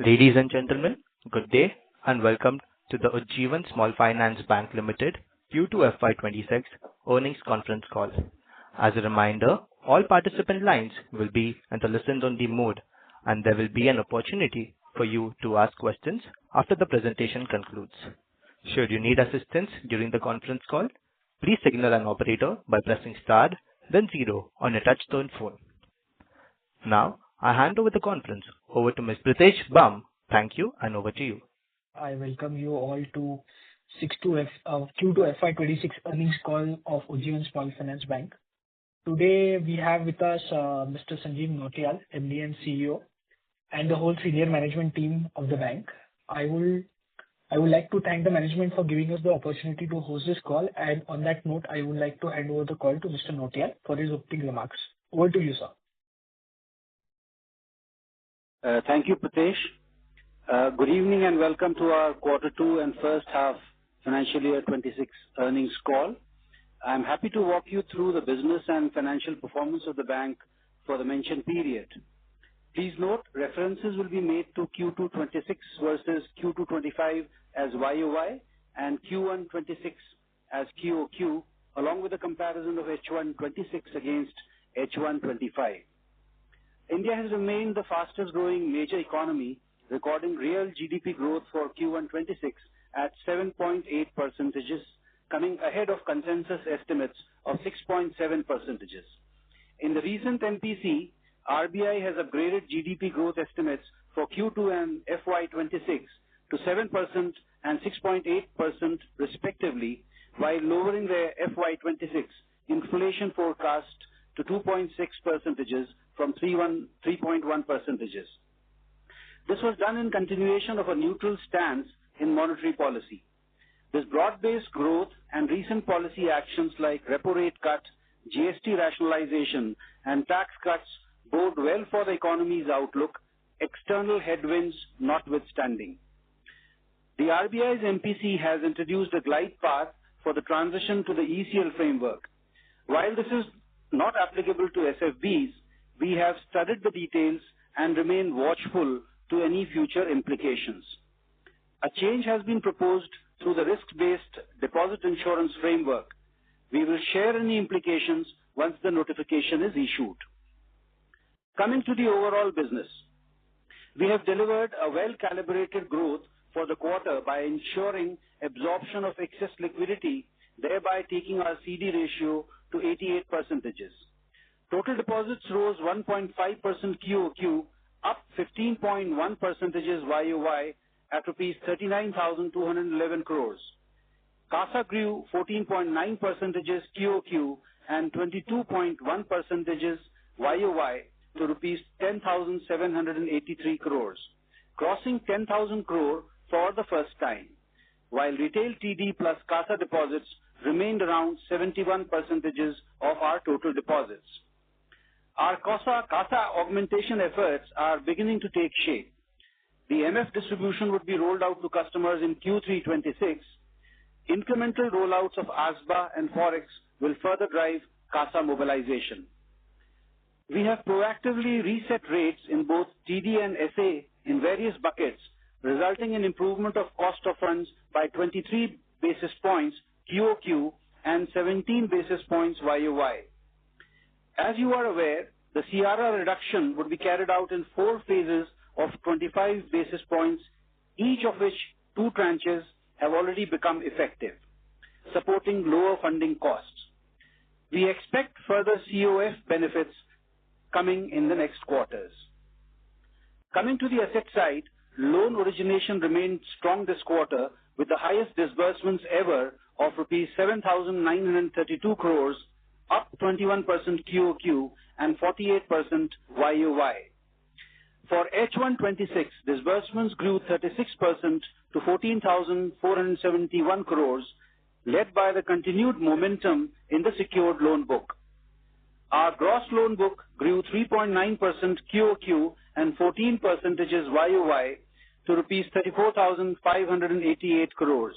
Ladies and gentlemen, good day and welcome to the Ujjivan Small Finance Bank Limited Q2 FY26 earnings conference call. As a reminder, all participant lines will be in the listen-only mode, and there will be an opportunity for you to ask questions after the presentation concludes. Should you need assistance during the conference call, please signal an operator by pressing star, then zero on your touch-tone phone. Now, I hand over the conference over to Ms. Pritesh Bam. Thank you, and over to you. I welcome you all to Q2 FY26 earnings call of Ujjivan Small Finance Bank. Today, we have with us Mr. Sanjeev Nautiyal, MD and CEO, and the whole senior management team of the bank. I would like to thank the management for giving us the opportunity to host this call, and on that note, I would like to hand over the call to Mr. Nautiyal for his opening remarks. Over to you, sir. Thank you, Pritesh. Good evening and welcome to our Q2 and first half financial year 26 earnings call. I'm happy to walk you through the business and financial performance of the bank for the mentioned period. Please note, references will be made to Q2 26 versus Q2 25 as YOY and Q1 26 as QOQ, along with a comparison of H1 26 against H1 25. India has remained the fastest growing major economy, recording real GDP growth for Q1 26 at 7.8%, coming ahead of consensus estimates of 6.7%. In the recent MPC, RBI has upgraded GDP growth estimates for Q2 and FY26 to 7% and 6.8% respectively, while lowering their FY26 inflation forecast to 2.6% from 3.1%. This was done in continuation of a neutral stance in monetary policy. This broad-based growth and recent policy actions like repo rate cut, GST rationalization, and tax cuts bode well for the economy's outlook, external headwinds notwithstanding. The RBI's MPC has introduced a glide path for the transition to the ECL framework. While this is not applicable to SFBs, we have studied the details and remain watchful to any future implications. A change has been proposed through the risk-based deposit insurance framework. We will share any implications once the notification is issued. Coming to the overall business, we have delivered a well-calibrated growth for the quarter by ensuring absorption of excess liquidity, thereby taking our CD ratio to 88%. Total deposits rose 1.5% QOQ, up 15.1% YOY at rupees 39,211 crores. CASA grew 14.9% QOQ and 22.1% YOY to rupees 10,783 crores, crossing 10,000 crore for the first time, while retail TD plus CASA deposits remained around 71% of our total deposits. Our CASA augmentation efforts are beginning to take shape. The MF distribution would be rolled out to customers in Q3 26. Incremental rollouts of ASBA and Forex will further drive CASA mobilization. We have proactively reset rates in both TD and SA in various buckets, resulting in improvement of cost of funds by 23 basis points QOQ and 17 basis points YOY. As you are aware, the CRR reduction would be carried out in 4 phases of 25 basis points, each of which 2 tranches have already become effective, supporting lower funding costs. We expect further COF benefits coming in the next quarters. Coming to the asset side, loan origination remained strong this quarter with the highest disbursements ever of rupees 7,932 crores, up 21% QOQ and 48% YOY. For H1 26, disbursements grew 36% to 14,471 crores, led by the continued momentum in the secured loan book. Our gross loan book grew 3.9% QOQ and 14% YOY to rupees 34,588 crores,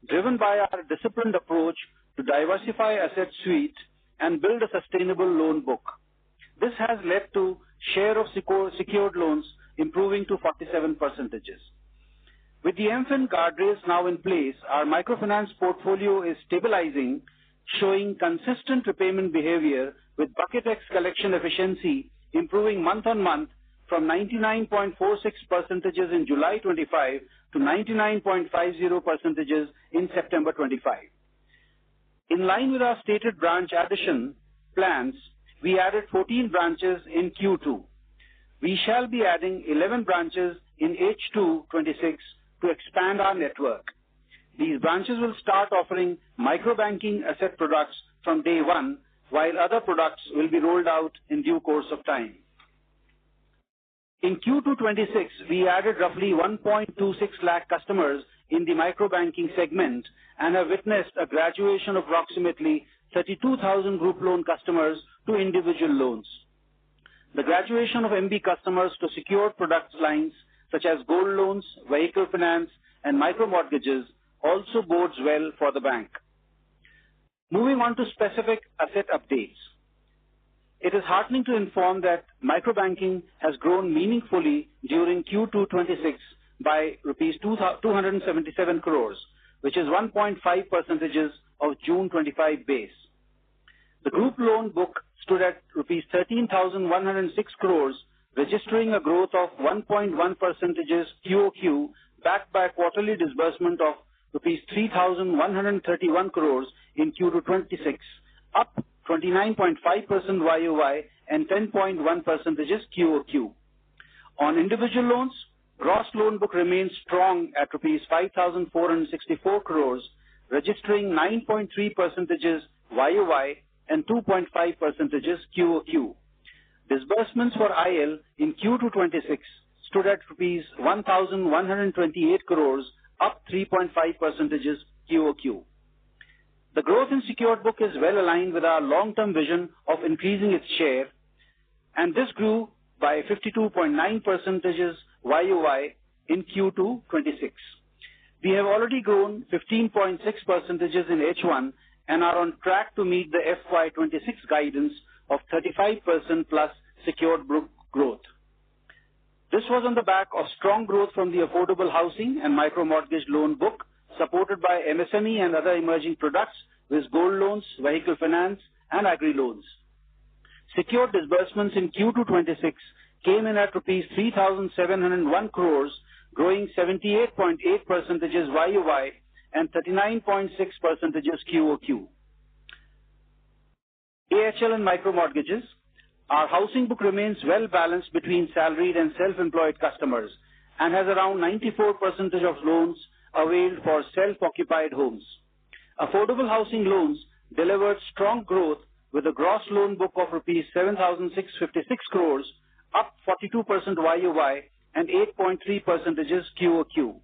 driven by our disciplined approach to diversify asset suite and build a sustainable loan book. This has led to share of secured loans improving to 47%. With the MFIN guardrails now in place, our microfinance portfolio is stabilizing, showing consistent repayment behavior with Bucket X collection efficiency improving month-on-month from 99.46% in July 25 to 99.50% in September 25. In line with our stated branch addition plans, we added 14 branches in Q2. We shall be adding 11 branches in H2 26 to expand our network. These branches will start offering microbanking asset products from day one, while other products will be rolled out in due course of time. In Q2 26, we added roughly 1.26 lakh customers in the microbanking segment and have witnessed a graduation of approximately 32,000 group loan customers to individual loans. The graduation of MB customers to secured product lines such as gold loans, vehicle finance, and micro mortgages also bodes well for the bank. Moving on to specific asset updates. It is heartening to inform that microbanking has grown meaningfully during Q2 26 by rupees 277 crores, which is 1.5% of June 25 base. The group loan book stood at rupees 13,106 crores, registering a growth of 1.1% QOQ, backed by a quarterly disbursement of rupees 3,131 crores in Q2 26, up 29.5% YOY and 10.1% QOQ. On individual loans, gross loan book remains strong at rupees 5,464 crores, registering 9.3% YOY and 2.5% QOQ. Disbursements for IL in Q2 26 stood at rupees 1,128 crores, up 3.5% QOQ. The growth in secured book is well aligned with our long-term vision of increasing its share, and this grew by 52.9% YOY in Q2 26. We have already grown 15.6% in H1 and are on track to meet the FY26 guidance of 35% plus secured book growth. This was on the back of strong growth from the affordable housing and micro mortgage loan book, supported by MSME and other emerging products with gold loans, vehicle finance, and agri loans. Secured disbursements in Q2 26 came in at rupees 3,701 crores, growing 78.8% YOY and 39.6% QOQ. AHL and micro mortgages. Our housing book remains well balanced between salaried and self-employed customers and has around 94% of loans availed for self-occupied homes. Affordable housing loans delivered strong growth with a gross loan book of rupees 7,656 crores, up 42% YOY and 8.3% QOQ.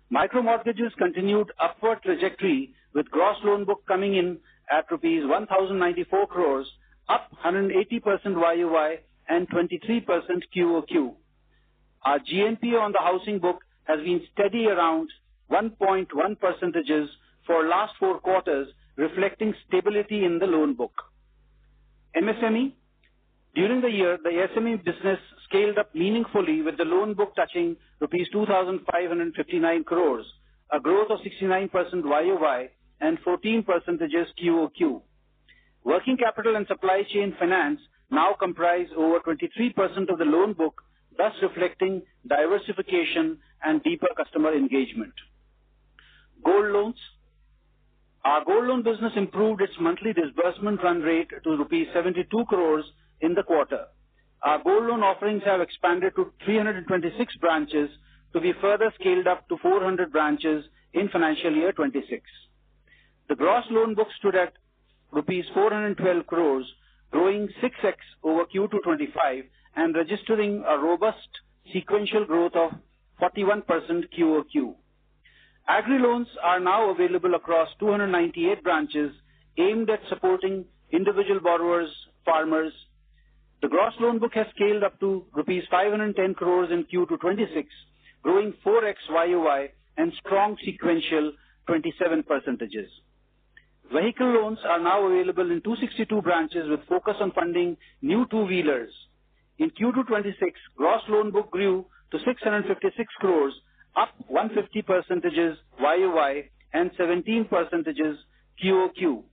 Micro mortgages continued upward trajectory with gross loan book coming in at rupees 1,094 crores, up 180% YOY and 23% QOQ. Our GNPA on the housing book has been steady around 1.1% for last 4 quarters, reflecting stability in the loan book. MSME. During the year, the SME business scaled up meaningfully with the loan book touching rupees 2,559 crores, a growth of 69% YOY and 14% QOQ. Working capital and supply chain finance now comprise over 23% of the loan book, thus reflecting diversification and deeper customer engagement. Gold loans. Our gold loan business improved its monthly disbursement run rate to rupees 72 crores in the quarter. Our gold loan offerings have expanded to 326 branches to be further scaled up to 400 branches in financial year 26. The gross loan book stood at rupees 412 crores, growing 6x over Q2 25 and registering a robust sequential growth of 41% QOQ. Agri loans are now available across 298 branches aimed at supporting individual borrowers, farmers. The gross loan book has scaled up to rupees 510 crores in Q2 26, growing 4x YOY and strong sequential 27%. Vehicle loans are now available in 262 branches with focus on funding new two-wheelers. In Q2 26, gross loan book grew to 656 crores, up 150% YOY and 17% QOQ.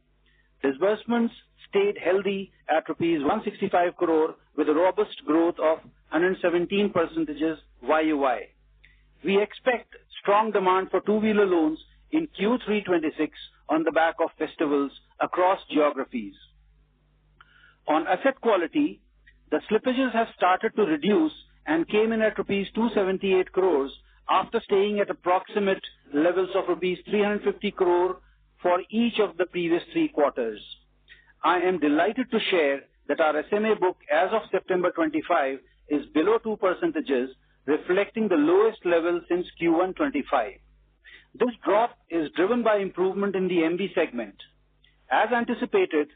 Disbursements stayed healthy at rupees 165 crore with a robust growth of 117% YOY. We expect strong demand for two-wheeler loans in Q3 26 on the back of festivals across geographies. On asset quality, the slippages have started to reduce and came in at rupees 278 crores after staying at approximate levels of rupees 350 crore for each of the previous 3 quarters. I am delighted to share that our SMA book as of September 25 is below 2%, reflecting the lowest level since Q1 25. This drop is driven by improvement in the MB segment. As anticipated,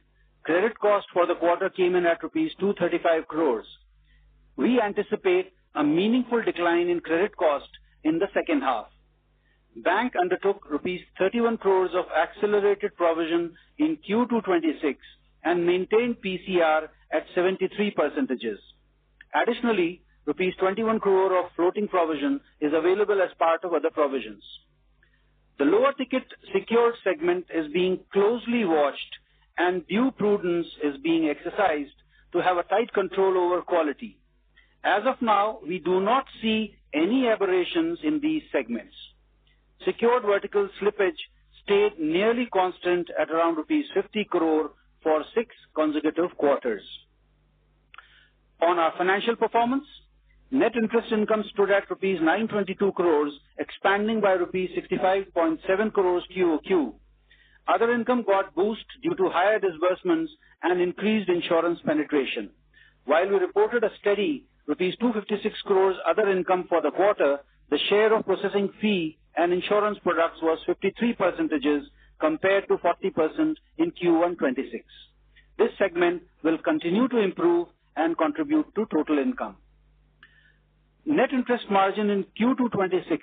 credit cost for the quarter came in at rupees 235 crores. We anticipate a meaningful decline in credit cost in the second half. Bank undertook rupees 31 crores of accelerated provision in Q2 26 and maintained PCR at 73%. Additionally, rupees 21 crore of floating provision is available as part of other provisions. The lower ticket secured segment is being closely watched and due prudence is being exercised to have a tight control over quality. As of now, we do not see any aberrations in these segments. Secured vertical slippage stayed nearly constant at around rupees 50 crore for 6 consecutive quarters. On our financial performance, net interest income stood at rupees 922 crores, expanding by rupees 65.7 crores QOQ. Other income got boost due to higher disbursements and increased insurance penetration. While we reported a steady rupees 256 crores other income for the quarter, the share of processing fee and insurance products was 53% compared to 40% in Q1 26. This segment will continue to improve and contribute to total income. Net interest margin in Q2 26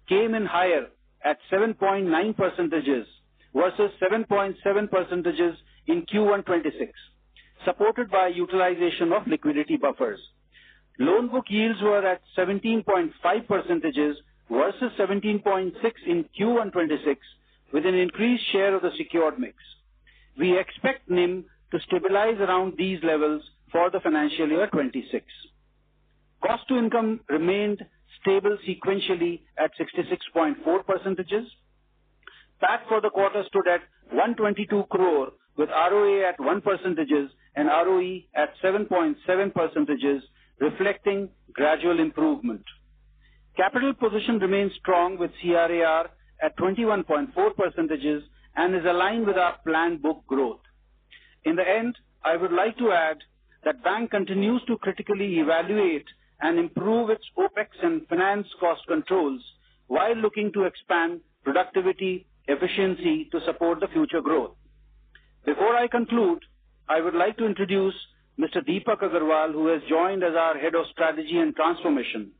came in higher at 7.9% versus 7.7% in Q1 26, supported by utilization of liquidity buffers. Loan book yields were at 17.5% versus 17.6 in Q1 26, with an increased share of the secured mix. We expect NIM to stabilize around these levels for the financial year 26. Cost to income remained stable sequentially at 66.4%. PAT for the quarter stood at 122 crore with ROA at 1% and ROE at 7.7%, reflecting gradual improvement. Capital position remains strong with CRAR at 21.4% and is aligned with our planned book growth. In the end, I would like to add that bank continues to critically evaluate and improve its OPEX and finance cost controls while looking to expand productivity, efficiency to support the future growth. Before I conclude, I would like to introduce Mr. Deepak Agarwal, who has joined as our Head of Strategy and Transformation.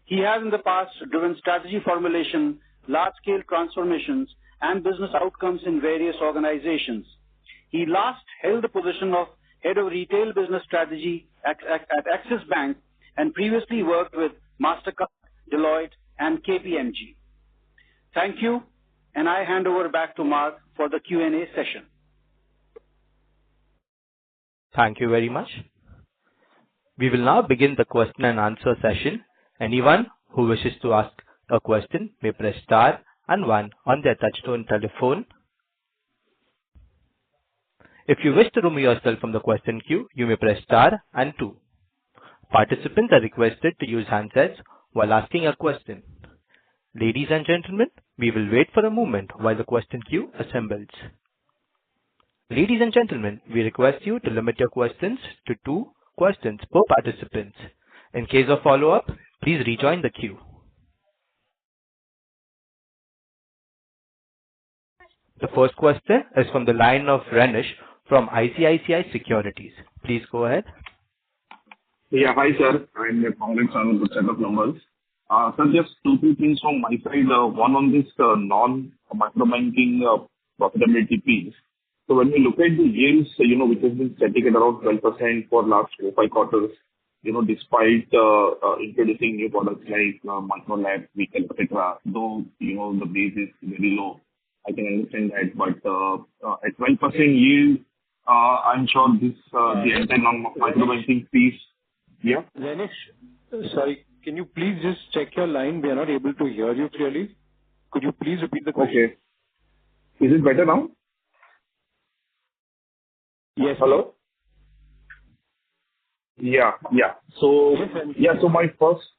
He has in the past driven strategy formulation, large-scale transformations, and business outcomes in various organizations. He last held the position of Head of Retail Business Strategy at Axis Bank and previously worked with Mastercard, Deloitte, and KPMG. Thank you, and I hand over back to Mark for the Q&A session. Thank you very much. We will now begin the question and answer session. Anyone who wishes to ask a question may press star and 1 on their touchtone telephone. If you wish to remove yourself from the question queue, you may press star and 2. Participants are requested to use handsets while asking a question. Ladies and gentlemen, we will wait for a moment while the question queue assembles. Ladies and gentlemen, we request you to limit your questions to 2 questions per participant. In case of follow-up, please rejoin the queue. The first question is from the line of Renish from ICICI Securities. Please go ahead. Yeah, hi sir, and congrats on a good set of numbers. Sir, just 2 things from my side. One on this non-microbanking profitability piece. So when we look at the yields, which has been static at around 12% for last 4-5 quarters, despite introducing new products like micro lab, vehicle, etc., though, the base is very low, I can understand that. But at 12% yield, I'm sure the entire non-micro banking piece. Yeah. Renish, sorry, can you please just check your line? We are not able to hear you clearly. Could you please repeat the question? Okay. Is it better now? Yes. Hello? Yeah. So my first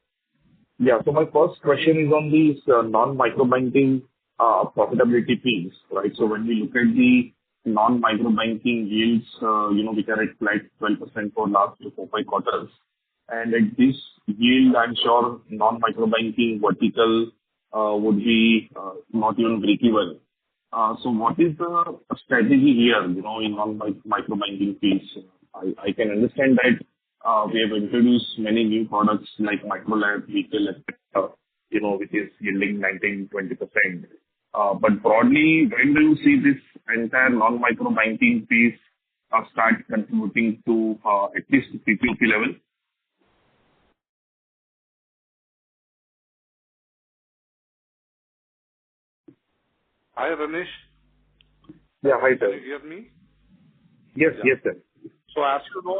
question is on this non-micro banking profitability piece, right? So when we look at the non-micro banking yields, which are at flat 12% for last 4-5 quarters, and at this yield, I'm sure non-micro banking vertical would be not even breakeven. So what is the strategy here, in non-micro banking piece? I can understand that we have introduced many new products like micro lab, vehicle, etc., which is yielding 19-20%. But broadly, when do you see this entire non-micro banking piece start contributing to at least PPOP level? Hi, Renish. Yeah, hi, sir. Can you hear me? Yes, sir. So as you know,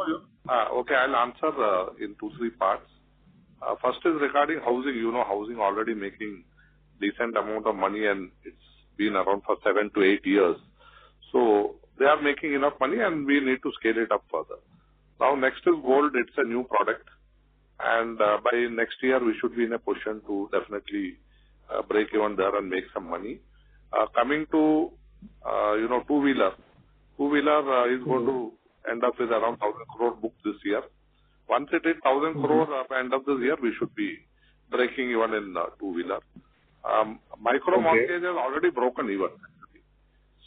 okay, I'll answer in 2-3 parts. First is regarding housing. Housing already making decent amount of money, and it's been around for 7 to 8 years. So they are making enough money, and we need to scale it up further. Now, next is gold. It's a new product, and by next year, we should be in a position to definitely break even there and make some money. Coming to, two-wheeler. Two-wheeler is going to end up with around 1,000 crore book this year. Once it is 1,000 crore at the end of this year, we should be breaking even in two-wheeler. Micro mortgage has already broken even.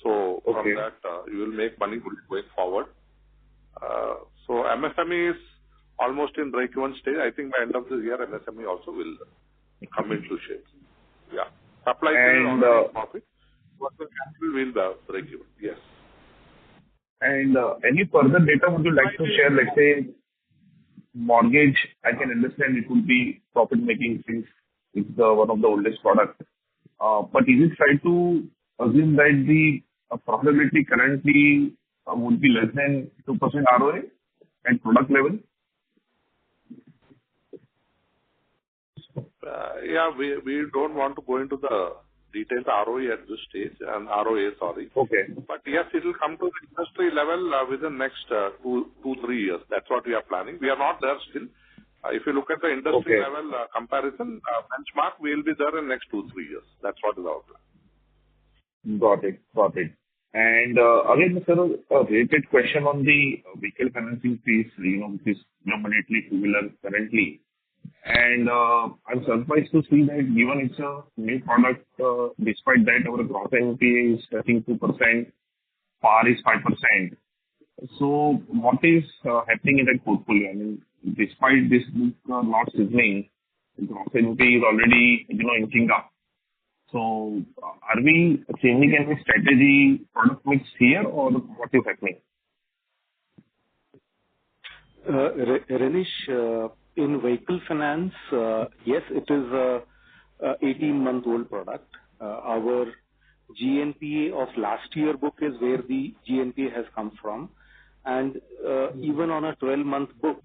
So from that, you will make money going forward. So MSME is almost in break-even stage. I think by end of this year, MSME also will come into shape. Yeah. Supply chain already profit. Working capital will break even. Yes. And any further data would you like to share? Let's say mortgage, I can understand it would be profit-making since it's one of the oldest products. But is it fair to assume that the profitability currently would be less than 2% ROA at product level? Yeah, we don't want to go into the detailed ROE at this stage, and ROA, sorry. Okay. But yes, it will come to the industry level within next 2-3 years. That's what we are planning. We are not there still. If you look at the industry level comparison, benchmark, we will be there in next 2-3 years. That's what is our plan. Got it. And again, sir, a related question on the vehicle financing piece, which is dominantly two-wheeler currently. And I'm surprised to see that given it's a new product, despite that our gross NPA is touching 2%, PAR is 5%. So what is happening in that portfolio? I mean, despite this book not seasoning, gross NPA is already inching up. So are we changing any strategy, product mix here, or what is happening? Renish, in vehicle finance, yes, it is a 18-month-old product. Our GNPA of last year book is where the GNPA has come from. And even on a 12-month book,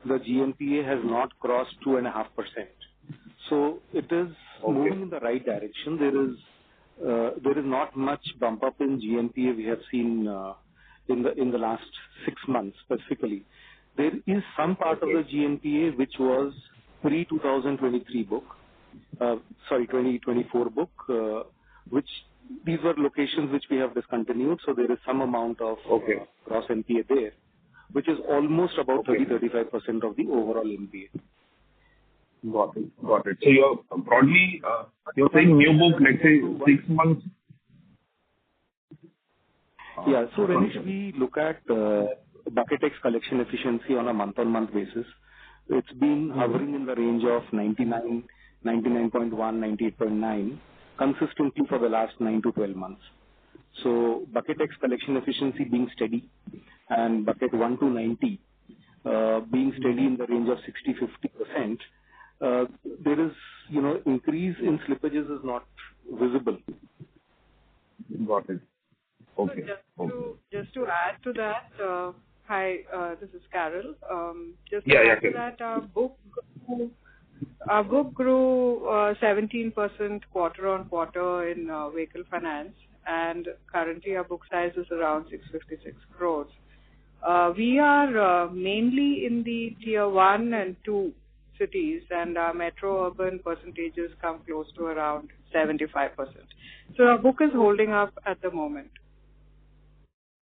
the GNPA has not crossed 2.5%. So it is moving in the right direction. There is not much bump up in GNPA we have seen in the last 6 months specifically. There is some part of the GNPA which was pre-2023 book, 2024 book, which these were locations which we have discontinued. So there is some amount of gross NPA there, which is almost about 30-35% of the overall NPA. Got it. So you're broadly, you're saying new book, let's say 6 months. Yeah. So Renish, we look at Bucket X collection efficiency on a month-on-month basis. It's been hovering in the range of 99, 99.1, 98.9 consistently for the last 9 to 12 months. So Bucket X collection efficiency being steady and Bucket 1 to 90 being steady in the range of 60-50%, there is, increase in slippages is not visible. Got it. Okay. Just to add to that, hi, this is Carol. Just to Yeah, add to that, our book grew 17% quarter on quarter in vehicle finance, and currently our book size is around 656 crores. We are mainly in the tier 1 and 2 cities, and our metro urban percentages come close to around 75%. So our book is holding up at the moment.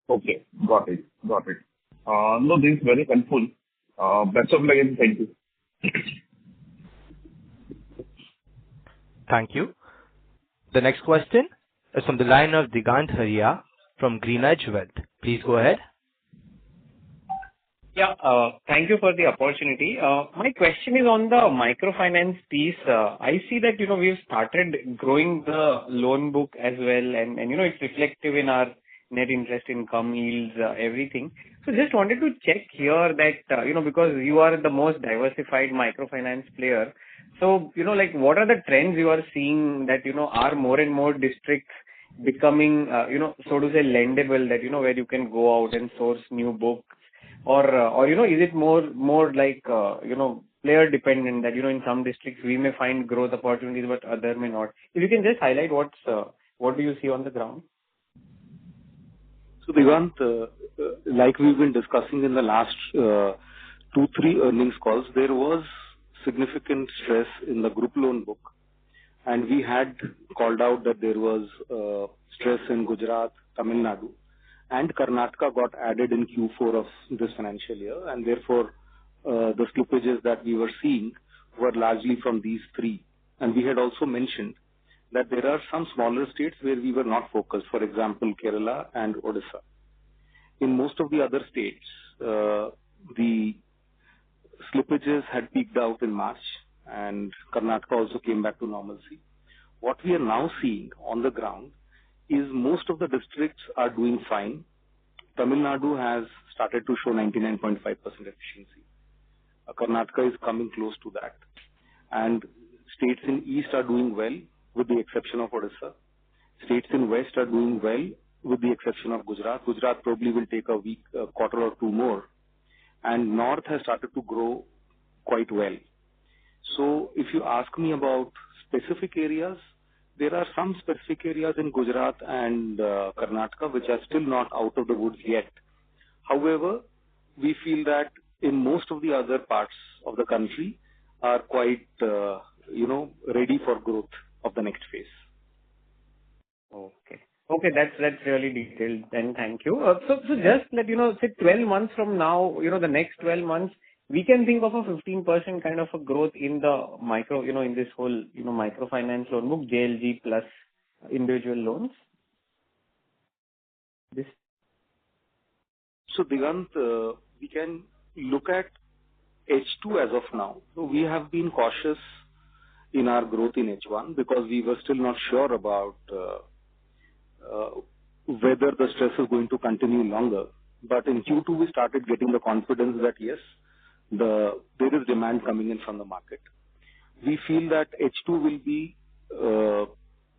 Okay. Got it. No, this is very helpful. Best of luck and thank you. Thank you. The next question is from the line of Digant Haria from GreenEdge Wealth. Please go ahead. Yeah, thank you for the opportunity. My question is on the microfinance piece. I see that, we've started growing the loan book as well, and it's reflective in our net interest income yields, everything. So just wanted to check here that, because you are the most diversified microfinance player. So, what are the trends you are seeing that, are more and more districts becoming, so to say, lendable, that, where you can go out and source new books? Or is it more like, player dependent that, in some districts we may find growth opportunities, but other may not? If you can just highlight what do you see on the ground? So Digant, like we've been discussing in the last 2-3 earnings calls, there was significant stress in the group loan book. And we had called out that there was stress in Gujarat, Tamil Nadu, and Karnataka got added in Q4 of this financial year. And therefore, the slippages that we were seeing were largely from these three. And we had also mentioned that there are some smaller states where we were not focused, for example, Kerala and Odisha. In most of the other states, the slippages had peaked out in March, and Karnataka also came back to normalcy. What we are now seeing on the ground is most of the districts are doing fine. Tamil Nadu has started to show 99.5% efficiency. Karnataka is coming close to that. And states in East are doing well, with the exception of Odisha. States in West are doing well, with the exception of Gujarat. Gujarat probably will take a quarter or two more. And North has started to grow quite well. So if you ask me about specific areas, there are some specific areas in Gujarat and Karnataka which are still not out of the woods yet. However, we feel that in most of the other parts of the country are quite, ready for growth of the next phase. Okay, that's really detailed. Then thank you. So just let say 12 months from now, the next 12 months, we can think of a 15% kind of a growth in the micro, in this whole, microfinance loan book, JLG plus individual loans. This. So Digant, we can look at H2 as of now. So we have been cautious in our growth in H1 because we were still not sure about whether the stress is going to continue longer. But in Q2, we started getting the confidence that yes, there is demand coming in from the market. We feel that H2 will be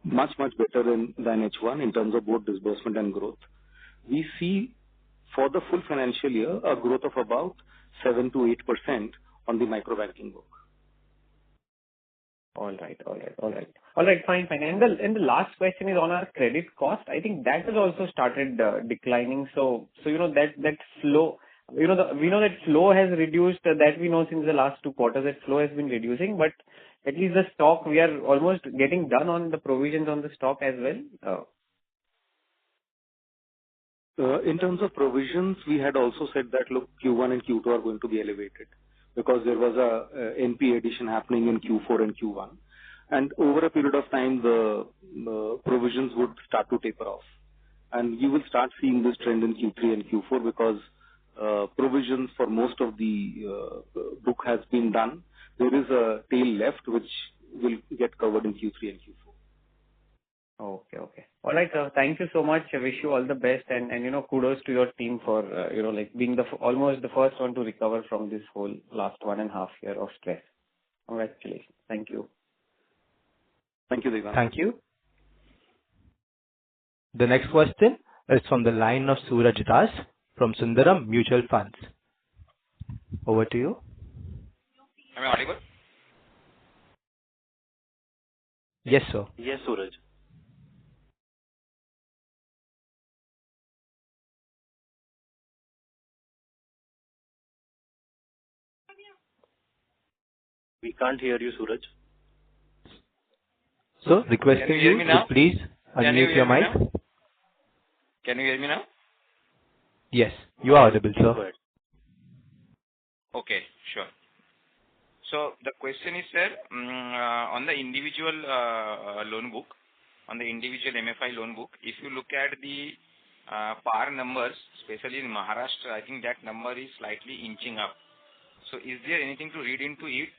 much better than H1 in terms of both disbursement and growth. We see for the full financial year a growth of about 7 to 8% on the micro banking book. All right, fine. And the last question is on our credit cost. I think that has also started declining. So that flow, we know that flow has reduced. That we know since the last 2 quarters that flow has been reducing. But at least the stock, we are almost getting done on the provisions on the stock as well. In terms of provisions, we had also said that look, Q1 and Q2 are going to be elevated because there was a NPA addition happening in Q4 and Q1. And over a period of time, the provisions would start to taper off. And you will start seeing this trend in Q3 and Q4 because provisions for most of the book has been done. There is a tail left which will get covered in Q3 and Q4. Okay. All right, sir. Thank you so much. I wish you all the best and kudos to your team for, being almost the first one to recover from this whole last 1.5 year of stress. Congratulations. Thank you. Thank you, Devang. Thank you. The next question is from the line of Suraj Das from Sundaram Mutual Funds. Over to you. Am I audible? Yes, sir. Yes, Suraj. We can't hear you, Suraj. So, requesting you to please unmute your mic. Can you hear me now? Yes, you are audible, sir. Okay, sure. So the question is, sir, on the individual loan book, on the individual MFI loan book, if you look at the PAR numbers, especially in Maharashtra, I think that number is slightly inching up. So is there anything to read into it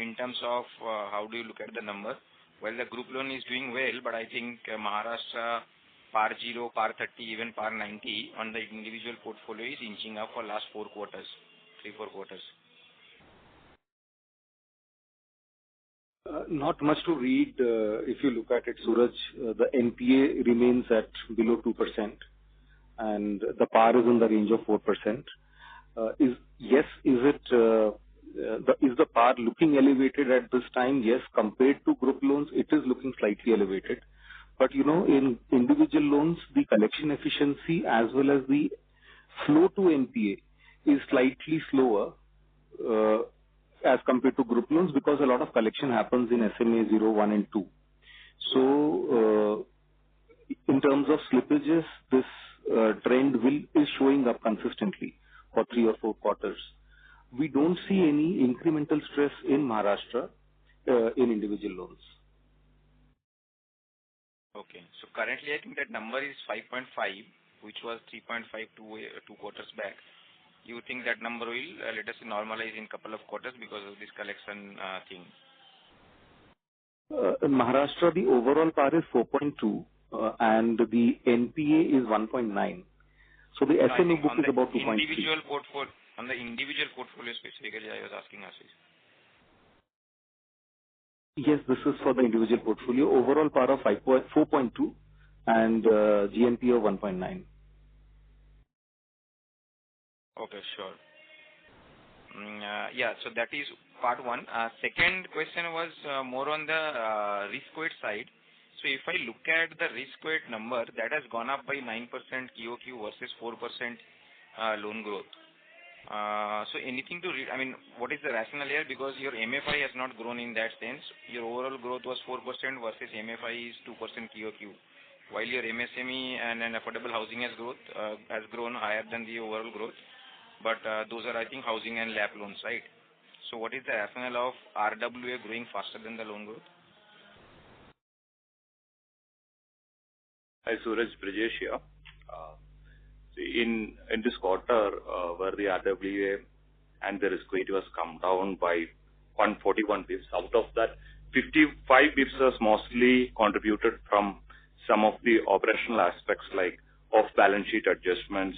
in terms of how do you look at the number? Well, the group loan is doing well, but I think Maharashtra PAR 0, PAR 30, even PAR 90 on the individual portfolio is inching up for last 4 quarters, 3-4 quarters. Not much to read if you look at it, Suraj. The NPA remains at below 2%, and the PAR is in the range of 4%. Is the PAR looking elevated at this time? Yes, compared to group loans, it is looking slightly elevated. But in individual loans, the collection efficiency as well as the flow to NPA is slightly slower as compared to group loans because a lot of collection happens in SMA 0, 1 and 2. So in terms of slippages, this trend is showing up consistently for 3 or 4 quarters. We don't see any incremental stress in Maharashtra in individual loans. Okay. So currently, I think that number is 5.5, which was 3.5 2 quarters back. You think that number will, let us say, normalize in couple of quarters because of this collection thing? In Maharashtra, the overall PAR is 4.2 and the NPA is 1.9. So the SMA book is about 2.3. On the individual portfolio specifically, I was asking Ashish. Yes, this is for the individual portfolio. Overall PAR of 4.2 and GNPA of 1.9. Okay, sure. Yeah, so that is part one. Second question was more on the risk weight side. So if I look at the risk weight number, that has gone up by 9% QOQ versus 4% loan growth. So anything to read? I mean, what is the rationale here? Because your MFI has not grown in that sense. Your overall growth was 4% versus MFI is 2% QOQ. While your MSME and affordable housing has grown higher than the overall growth. But those are, I think, housing and LAP loans, right? So what is the rationale of RWA growing faster than the loan growth? Hi, Suraj, Brijesh here. In this quarter, where the RWA and the risk weight was come down by 141 bps, out of that, 55 bps was mostly contributed from some of the operational aspects like off-balance sheet adjustments,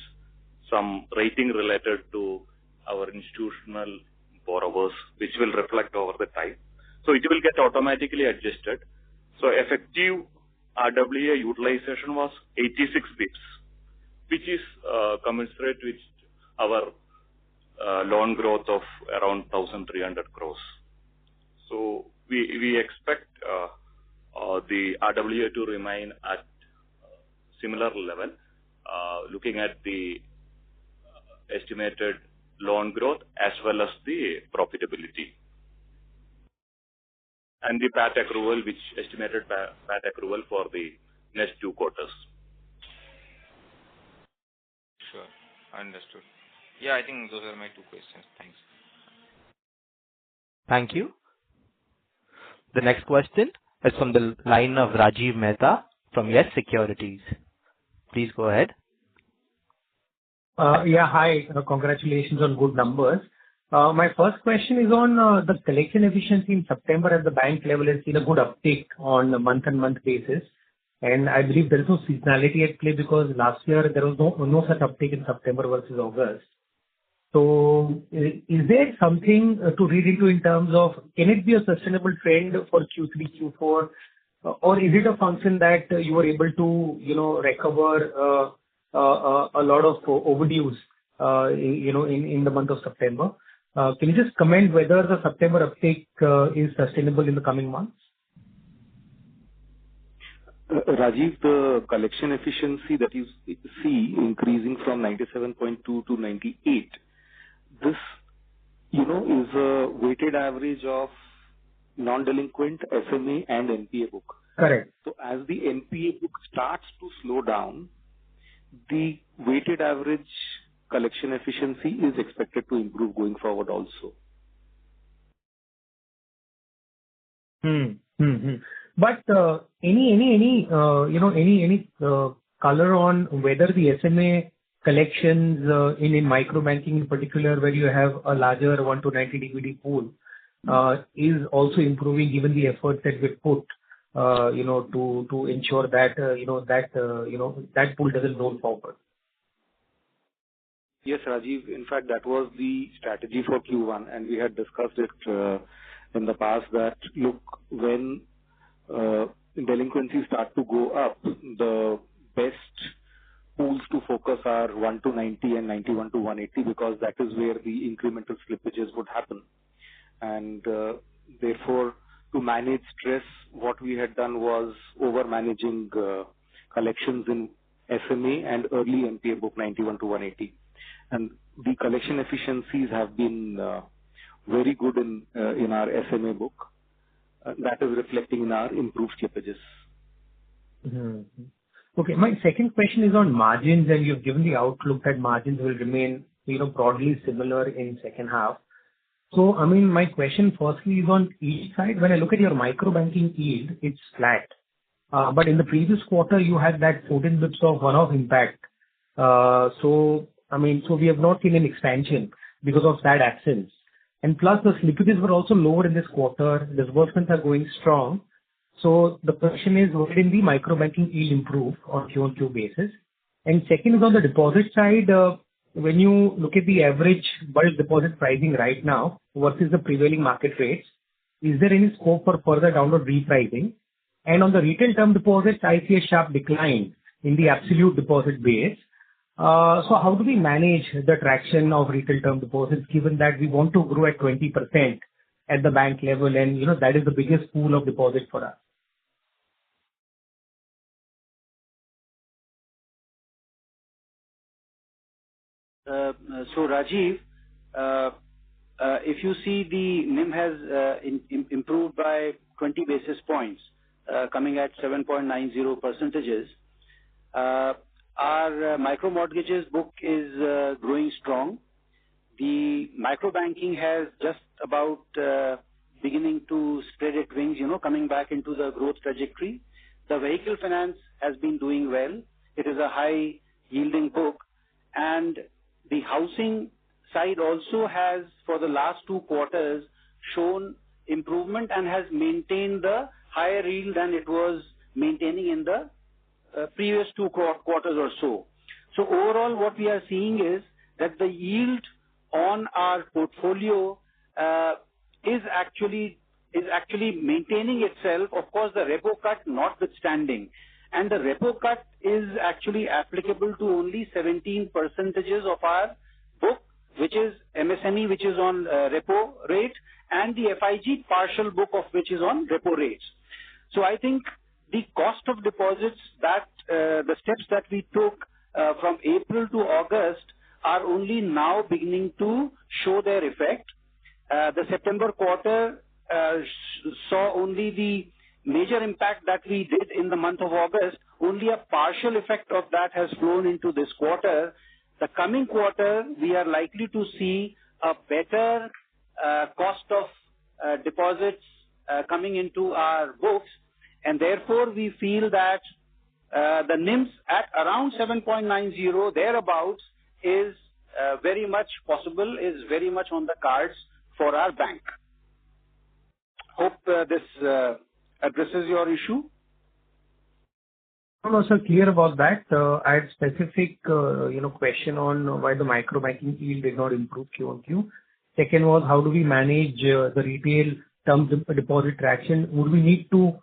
some rating related to our institutional borrowers, which will reflect over the time. So it will get automatically adjusted. So effective RWA utilization was 86 bps, which is commensurate with our loan growth of around 1,300 crores. So we expect the RWA to remain at similar level, looking at the estimated loan growth as well as the profitability. And the PAT accrual, which estimated PAT accrual for the next 2 quarters. Sure. Understood. Yeah, I think those are my 2 questions. Thanks. Thank you. The next question is from the line of Rajiv Mehta from Yes Securities. Please go ahead. Yeah, hi. Congratulations on good numbers. My first question is on the collection efficiency in September at the bank level has seen a good uptick on a month-on-month basis. And I believe there is no seasonality at play because last year there was no such uptake in September versus August. So is there something to read into in terms of, can it be a sustainable trend for Q3, Q4, or is it a function that you were able to, recover a lot of overdues, in the month of September? Can you just comment whether the September uptake is sustainable in the coming months? Rajiv, the collection efficiency that you see increasing from 97.2 to 98, this, is a weighted average of non-delinquent, SMA and NPA book. Correct. So as the NPA book starts to slow down, the weighted average collection efficiency is expected to improve going forward also. But any color on whether the SMA collections in micro banking in particular, where you have a larger 1 to 90 DPD pool, is also improving given the efforts that we put, to ensure that that pool doesn't roll forward. Yes, Rajiv. In fact, that was the strategy for Q1, and we had discussed it in the past that, look, when delinquencies start to go up, the best pools to focus are 1 to 90 and 91 to 180 because that is where the incremental slippages would happen. And therefore, to manage stress, what we had done was over-managing collections in SMA and early NPA book 91 to 180. And the collection efficiencies have been very good in our SMA book. That is reflecting in our improved slippages. Mm-hmm. Okay, my second question is on margins, and you've given the outlook that margins will remain, broadly similar in second half. So, my question firstly is on each side. When I look at your micro banking yield, it's flat. But in the previous quarter, you had that 14 bits of one-off impact. So we have not seen an expansion because of that absence. And plus, the slippages were also lower in this quarter. Disbursements are going strong. So the question is, where did the micro banking yield improve on Q-on-Q basis? And second is on the deposit side. When you look at the average bulk deposit pricing right now versus the prevailing market rates, is there any scope for further downward repricing? And on the retail term deposits, I see a sharp decline in the absolute deposit base. So how do we manage the traction of retail term deposits given that we want to grow at 20% at the bank level and, that is the biggest pool of deposit for us? So Rajiv, if you see the NIM has improved by 20 basis points, coming at 7.90 percentages. Our micro mortgages book is growing strong. The micro banking has just about beginning to spread its wings, coming back into the growth trajectory. The vehicle finance has been doing well. It is a high yielding book, and the housing side also has, for the last 2 quarters, shown improvement and has maintained the higher yield than it was maintaining in the previous 2 quarters or so. So overall, what we are seeing is that the yield on our portfolio is actually maintaining itself. Of course, the repo cut notwithstanding. And the repo cut is actually applicable to only 17% of our book, which is MSME, which is on repo rate, and the FIG partial book of which is on repo rates. So I think the cost of deposits that the steps that we took from April to August are only now beginning to show their effect. The September quarter saw only the major impact that we did in the month of August. Only a partial effect of that has flown into this quarter. The coming quarter, we are likely to see a better cost of deposits coming into our books, and therefore we feel that the NIMs at around 7.90 thereabouts is very much possible, is very much on the cards for our bank. Hope this addresses your issue. No, sir, clear about that. I had specific, question on why the micro banking yield did not improve Q-on-Q. Second was, how do we manage the retail term deposit traction? Would we need to,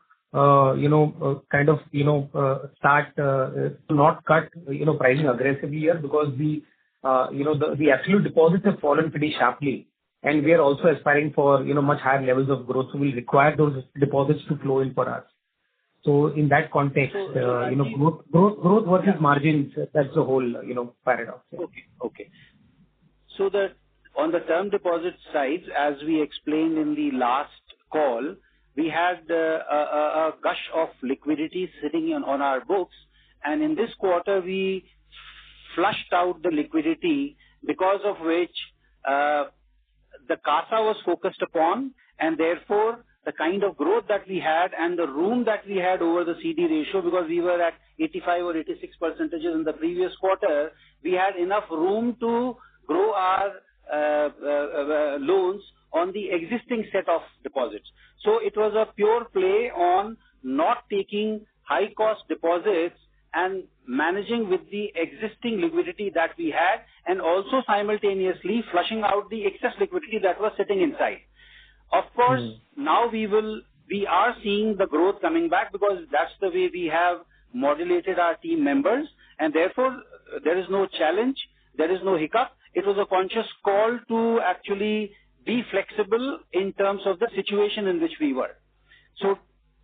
start to not cut, pricing aggressively here because the absolute deposits have fallen pretty sharply, and we are also aspiring for, much higher levels of growth, so we'll require those deposits to flow in for us. So in that context, growth versus margins, that's the whole, paradox. Okay. So on the term deposit side, as we explained in the last call, we had a gush of liquidity sitting on our books, and in this quarter we flushed out the liquidity, because of which the CASA was focused upon, and therefore the kind of growth that we had and the room that we had over the CD ratio, because we were at 85 or 86% in the previous quarter, we had enough room to grow our loans on the existing set of deposits. So it was a pure play on not taking high cost deposits and managing with the existing liquidity that we had, and also simultaneously flushing out the excess liquidity that was sitting inside. Of course, now we are seeing the growth coming back, because that's the way we have modulated our team members, and therefore there is no challenge, there is no hiccup. It was a conscious call to actually be flexible in terms of the situation in which we were. So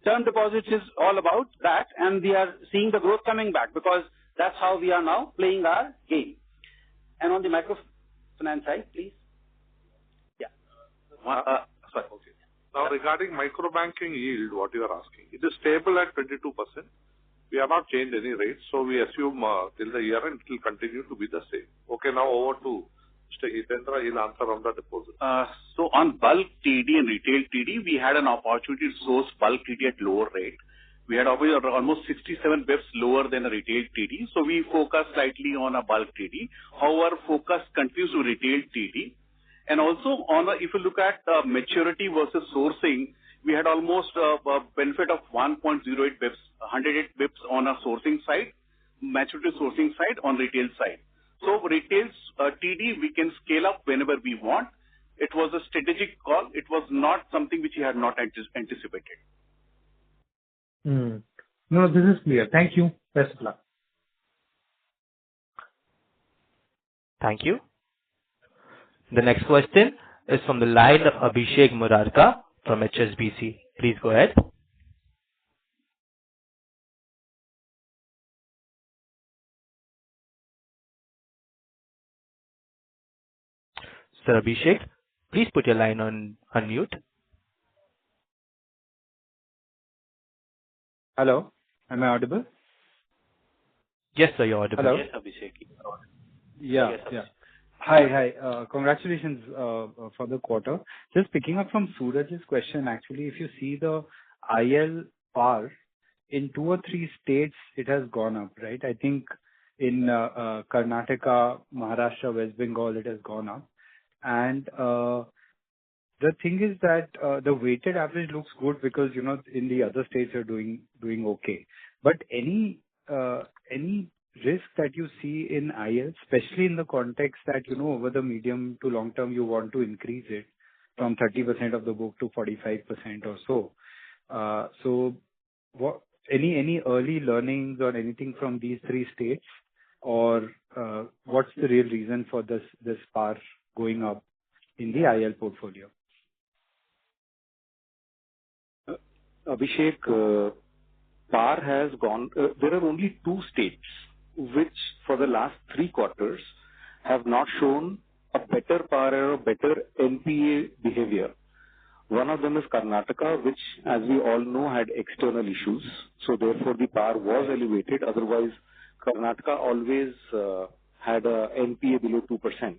term deposits is all about that, and we are seeing the growth coming back, because that's how we are now playing our game. And on the microfinance side, please. Yeah. Sorry. Okay. Now, regarding micro banking yield, what you are asking, it is stable at 22%. We have not changed any rates, so we assume till the year end it will continue to be the same. Okay, now over to Mr. Hitendra. He'll answer on the deposit. So on bulk TD and retail TD, we had an opportunity to source bulk TD at lower rate. We had almost 67 bips lower than a retail TD, so we focused slightly on a bulk TD. However, focus continues to retail TD. And also, if you look at maturity versus sourcing, we had almost a benefit of 1.08 bips, 108 bips on a sourcing side, maturity sourcing side on retail side. So retail TD, we can scale up whenever we want. It was a strategic call. It was not something which we had not anticipated. No, this is clear. Thank you. Best of luck. Thank you. The next question is from the line of Abhishek Murarka from HSBC. Please go ahead. Sir Abhishek, please put your line on unmute. Hello, am I audible? Yes, sir, you're audible. Hello. Yes, Abhishek. Yeah. Hi. Congratulations for the quarter. Just picking up from Suraj's question, actually, if you see the IL PAR in 2 or 3 states, it has gone up, right? I think in Karnataka, Maharashtra, West Bengal, it has gone up. And the thing is that the weighted average looks good because, in the other states you're doing okay. But any risk that you see in IL, especially in the context that, over the medium to long term, you want to increase it from 30% of the book to 45% or so. So any early learnings or anything from these 3 states, or what's the real reason for this PAR going up in the IL portfolio? Abhishek, PAR has gone. There are only 2 states which, for the last 3 quarters, have not shown a better PAR or a better NPA behavior. One of them is Karnataka, which, as we all know, had external issues. So therefore, the PAR was elevated. Otherwise, Karnataka always had a NPA below 2%.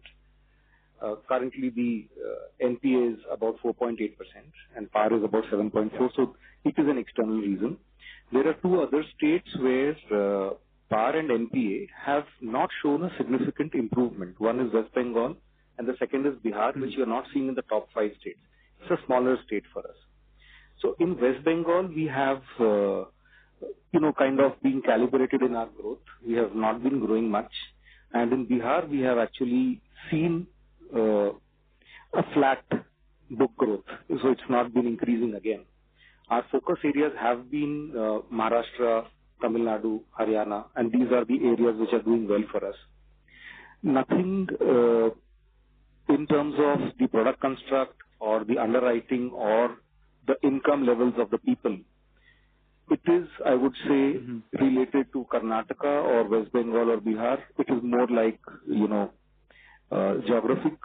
Currently, the NPA is about 4.8% and PAR is about 7.4%. So it is an external reason. There are 2 other states where PAR and NPA have not shown a significant improvement. One is West Bengal and the second is Bihar, which you are not seeing in the top 5 states. It's a smaller state for us. So in West Bengal, we have kind of being calibrated in our growth. We have not been growing much. And in Bihar, we have actually seen a flat book growth. So it's not been increasing again. Our focus areas have been Maharashtra, Tamil Nadu, Haryana, and these are the areas which are doing well for us. Nothing in terms of the product construct or the underwriting or the income levels of the people. It is, I would say, related to Karnataka or West Bengal or Bihar. It is more like, geographic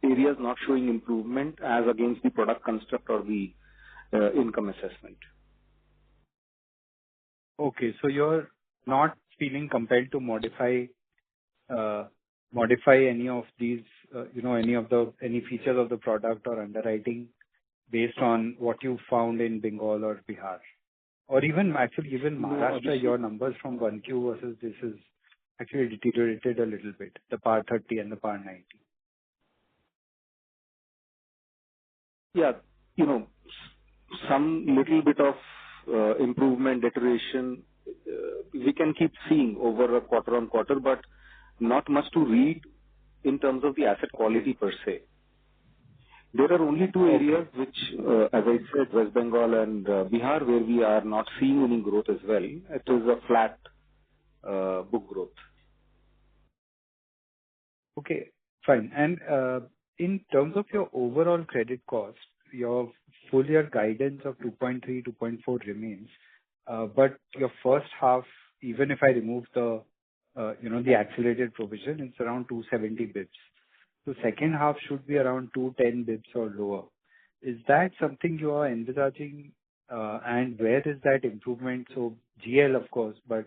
areas not showing improvement as against the product construct or the income assessment. Okay, so you're not feeling compelled to modify any of these, any features of the product or underwriting based on what you found in Bengal or Bihar, or even Maharashtra. Your numbers from 1Q versus this is actually deteriorated a little bit. The PAR 30 and the PAR 90. Yeah, some little bit of improvement, deterioration, we can keep seeing over a quarter on quarter, but not much to read in terms of the asset quality per se. There are only two areas which, as I said, West Bengal and Bihar, where we are not seeing any growth as well. It is a flat book growth. Okay, fine. And in terms of your overall credit cost, your full year guidance of 2.3, 2.4 remains. But your first half, even if I remove the, the accelerated provision, it's around 270 bips. So second half should be around 210 bips or lower. Is that something you are envisaging? And where is that improvement? So GL, of course, but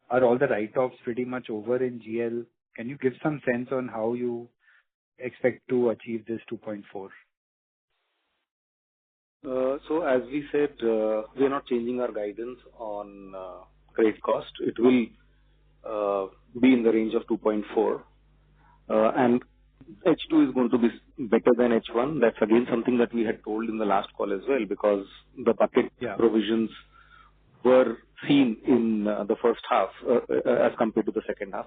are all the write-offs pretty much over in GL? Can you give some sense on how you expect to achieve this 2.4? So as we said, we are not changing our guidance on credit cost. It will be in the range of 2.4. And H2 is going to be better than H1. That's again something that we had told in the last call as well, because the bucket provisions were seen in the first half as compared to the second half.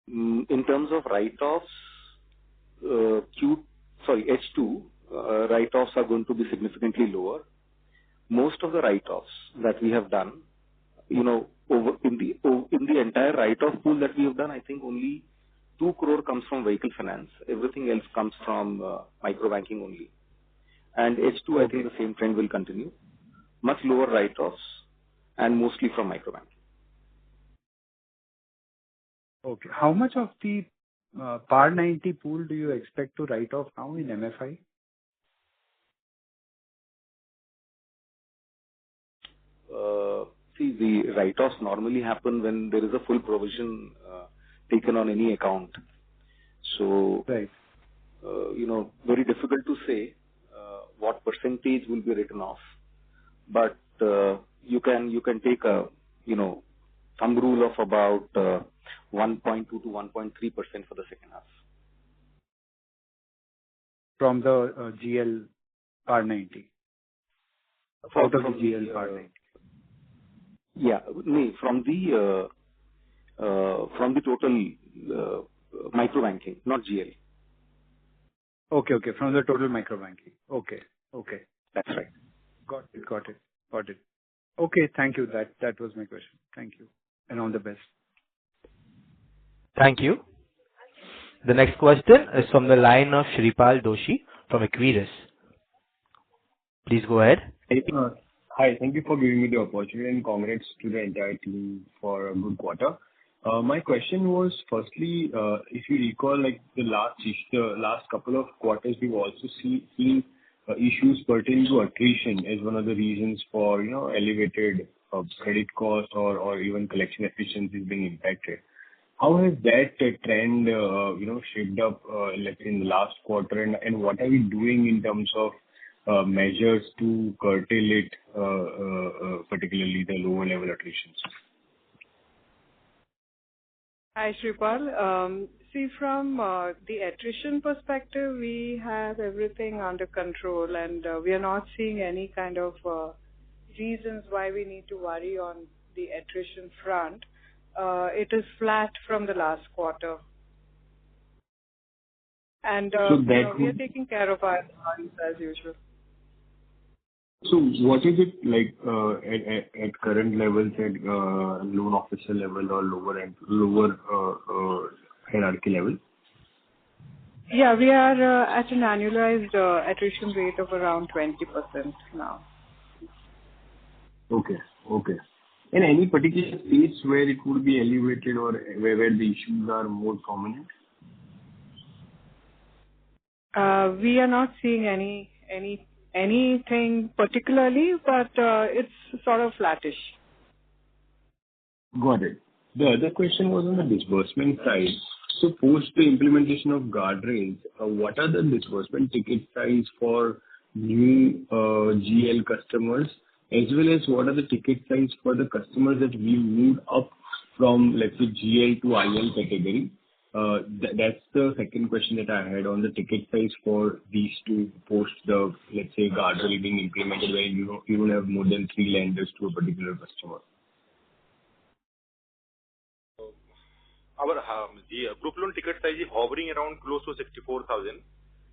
In terms of write-offs, H2 write-offs are going to be significantly lower. Most of the write-offs that we have done, over in the entire write-off pool that we have done, I think only 2 crore comes from vehicle finance. Everything else comes from micro banking only. And H2, I think the same trend will continue. Much lower write-offs and mostly from micro banking. Okay. How much of the PAR 90 pool do you expect to write off now in MFI? See, the write-offs normally happen when there is a full provision taken on any account. So, right. Very difficult to say what percentage will be written off. But you can take a thumb rule of about 1.2 to 1.3% for the second half. From the GL PAR 90. Out of the GL PAR 90. Yeah, from the total micro banking, not GL. Okay, from the total micro banking. Okay. That's right. Got it. Okay, thank you. That was my question. Thank you, and all the best. Thank you. The next question is from the line of Shripal Doshi from Equirus. Please go ahead. Hi, thank you for giving me the opportunity, and congrats to the entire team for a good quarter. My question was, firstly, if you recall, like the last couple of quarters, we've also seen issues pertaining to attrition as one of the reasons for elevated credit cost or even collection efficiencies being impacted. How has that trend shaped up, let's say in the last quarter, and what are we doing in terms of measures to curtail it, particularly the lower level attritions? Hi, Shripal. See, from the attrition perspective, we have everything under control, and we are not seeing any kind of reasons why we need to worry on the attrition front. It is flat from the last quarter. And we are taking care of our employees as usual. So what is it like at current levels at loan officer level or lower hierarchy level? Yeah, we are at an annualized attrition rate of around 20% now. Okay. And any particular space where it would be elevated or where the issues are more prominent? We are not seeing anything particularly, but it's sort of flattish. Got it. The other question was on the disbursement side. So post the implementation of guardrails, what are the disbursement ticket size for new GL customers, as well as what are the ticket size for the customers that we moved up from, let's say, GL to IL category? That's the second question that I had on the ticket size for these two post the, let's say, guardrail being implemented, where you don't have more than 3 lenders to a particular customer. The group loan ticket size is hovering around close to 64,000,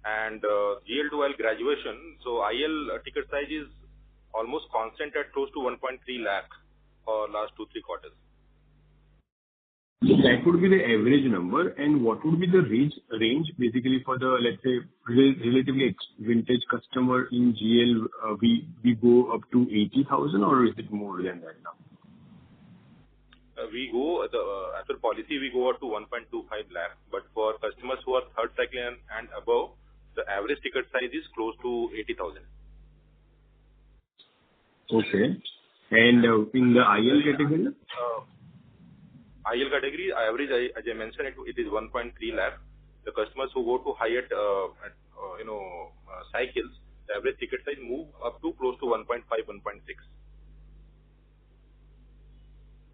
and GL to IL graduation. So IL ticket size is almost constant at close to 1.3 lakh for last 2-3 quarters. So that would be the average number, and what would be the range basically for the, let's say, relatively vintage customer in GL? We go up to 80,000, or is it more than that now? We go, as per policy, we go up to 1.25 lakh. But for customers who are third cycle and above, the average ticket size is close to 80,000. Okay. And in the IL category? IL category, average, as I mentioned, it is 1.3 lakh. The customers who go to higher, cycles, the average ticket size move up to close to 1.5, 1.6.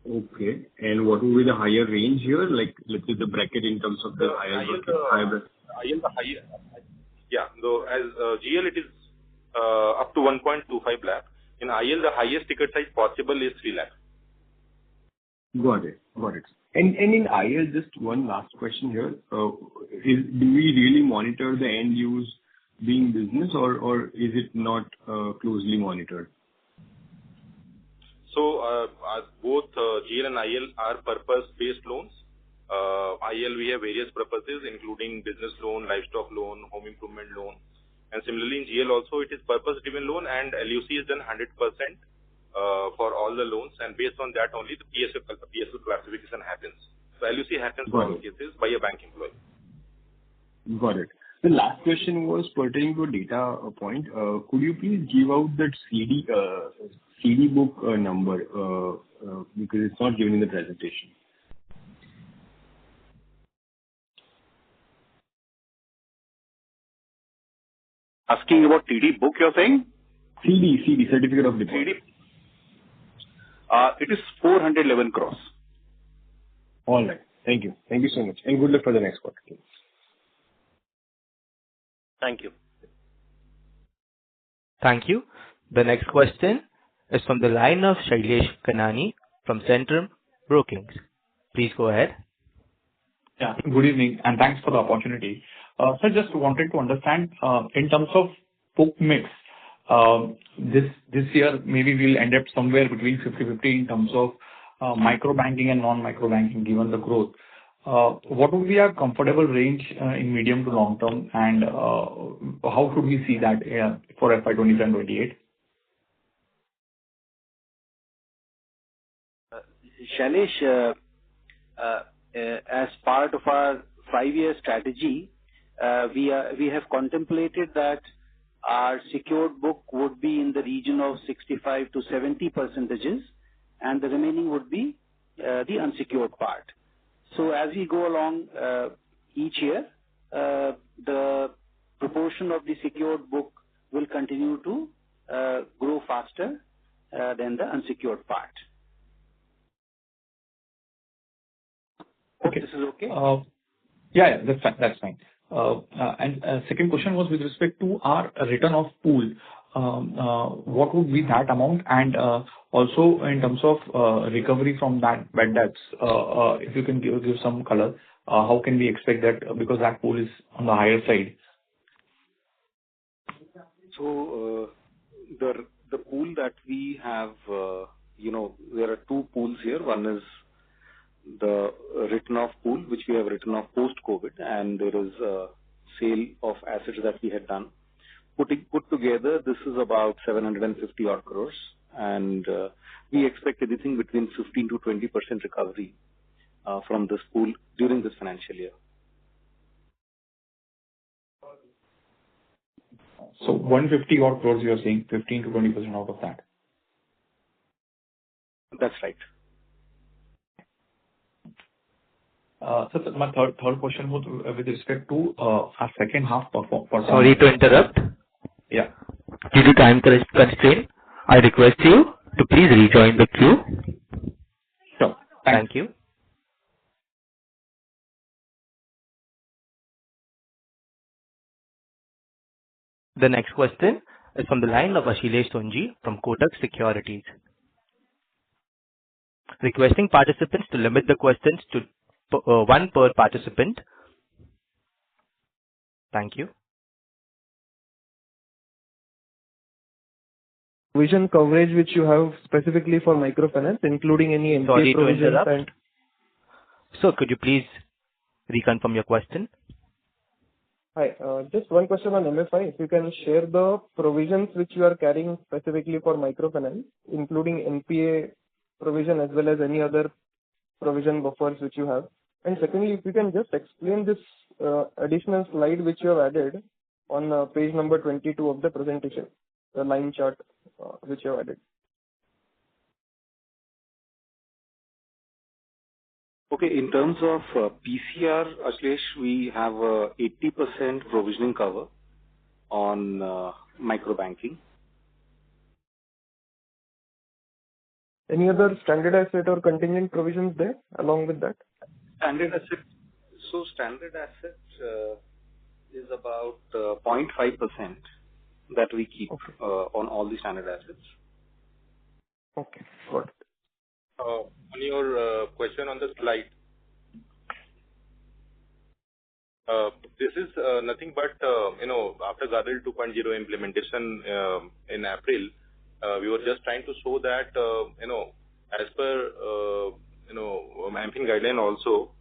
Okay. And what will be the higher range here? Like, let's say the bracket in terms of the higher bracket. IL the higher. Yeah. So as GL, it is up to 1.25 lakh. In IL, the highest ticket size possible is 3 lakh. Got it. And in IL, just one last question here. Do we really monitor the end use being business, or is it not closely monitored? So both GL and IL are purpose-based loans. IL, we have various purposes, including business loan, livestock loan, home improvement loan. And similarly, in GL also, it is purpose-driven loan, and LUC is done 100% for all the loans. And based on that, only the PSL classification happens. So LUC happens for all cases by a bank employee. Got it. The last question was pertaining to a data point. Could you please give out that CD book number, because it's not given in the presentation. Asking about TD book, you're saying? CD, certificate of deposit. CD. It is 411 crores. All right. Thank you. Thank you so much. And good luck for the next quarter. Thank you. Thank you. The next question is from the line of Shailesh Kanani from Centrum Broking. Please go ahead. Yeah, good evening, and thanks for the opportunity. So I just wanted to understand, in terms of book mix, this year, maybe we'll end up somewhere between 50-50 in terms of micro banking and non-micro banking, given the growth. What would be a comfortable range in medium to long term, and how should we see that for FY2027-28? Shailesh, as part of our 5-year strategy, we have contemplated that our secured book would be in the region of 65 to 70%, and the remaining would be the unsecured part. So as we go along each year, the proportion of the secured book will continue to grow faster than the unsecured part. Okay. This is okay? Yeah, that's fine. And second question was with respect to our return of pool. what would be that amount? And also in terms of recovery from that bad debts, if you can give some color, how can we expect that, because that pool is on the higher side? So the pool that we have, there are two pools here. One is the written-off pool, which we have written off post-COVID, and there is a sale of assets that we had done. Put together, this is about 750 odd crores, and we expect anything between 15 to 20% recovery from this pool during this financial year. So 150 odd crores, you are saying 15 to 20% out of that? That's right. So my third question was with respect to our second half performance. Sorry to interrupt. Yeah. Due to time constraint, I request you to please rejoin the queue. Sure. Thank you. The next question is from the line of Ashilesh Sonji from Kotak Securities. Requesting participants to limit the questions to one per participant. Thank you. Provision coverage which you have specifically for microfinance, including any NPA provisions and... So could you please reconfirm your question? Hi, just one question on MFI. If you can share the provisions which you are carrying specifically for microfinance, including NPA provision as well as any other provision buffers which you have. And secondly, if you can just explain this additional slide which you have added on page number 22 of the presentation, the line chart which you have added. Okay, in terms of PCR, Ashlesh, we have 80% provisioning cover on micro banking. Any other standard asset or contingent provisions there along with that? Standard asset. So standard asset is about 0.5% that we keep on all the standard assets. Okay, got it. On your question on the slide, this is nothing but, after Guardrail 2.0 implementation in April, we were just trying to show that, as per, MFIN guideline also,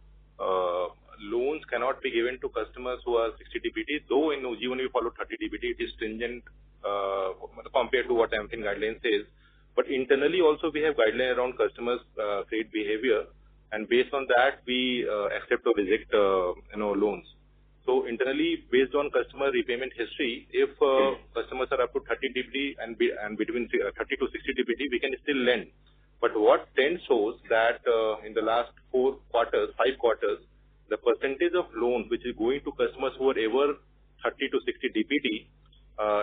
loans cannot be given to customers who are 60 DPD, though in Ujjivan we follow 30 DPD, it is stringent compared to what MFIN guideline says. But internally also we have guideline around customers' credit behavior, and based on that we accept or reject loans. So internally, based on customer repayment history, if customers are up to 30 DPD and between 30 to 60 DPD, we can still lend. But what trend shows that in the last 5 quarters, the percentage of loans which is going to customers who are ever 30 to 60 DPD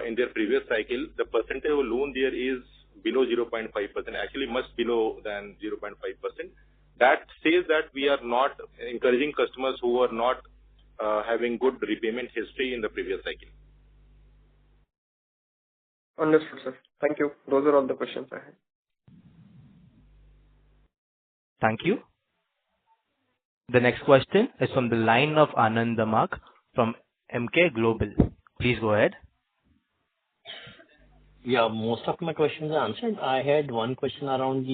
in their previous cycle, the percentage of loan there is below 0.5%, actually much below than 0.5%. That says that we are not encouraging customers who are not having good repayment history in the previous cycle. Understood, sir. Thank you. Those are all the questions I had. Thank you. The next question is from the line of Anand Damak from MK Global. Please go ahead. Yeah, most of my questions are answered. I had one question around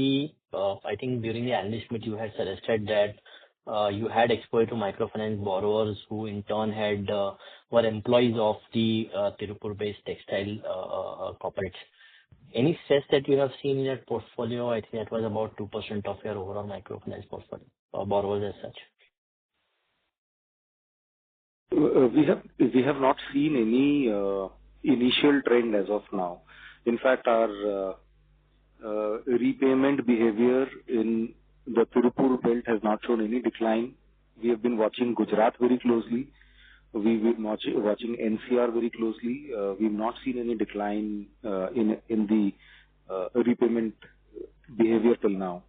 I think during the analyst meet you had suggested that you had exposure to microfinance borrowers who in turn were employees of the Tirupur-based textile corporates. Any stress that you have seen in that portfolio? I think that was about 2% of your overall microfinance portfolio, borrowers as such. We have not seen any initial trend as of now. In fact, our repayment behavior in the Tirupur belt has not shown any decline. We have been watching Gujarat very closely. We've been watching NCR very closely. We've not seen any decline in the repayment behavior till now.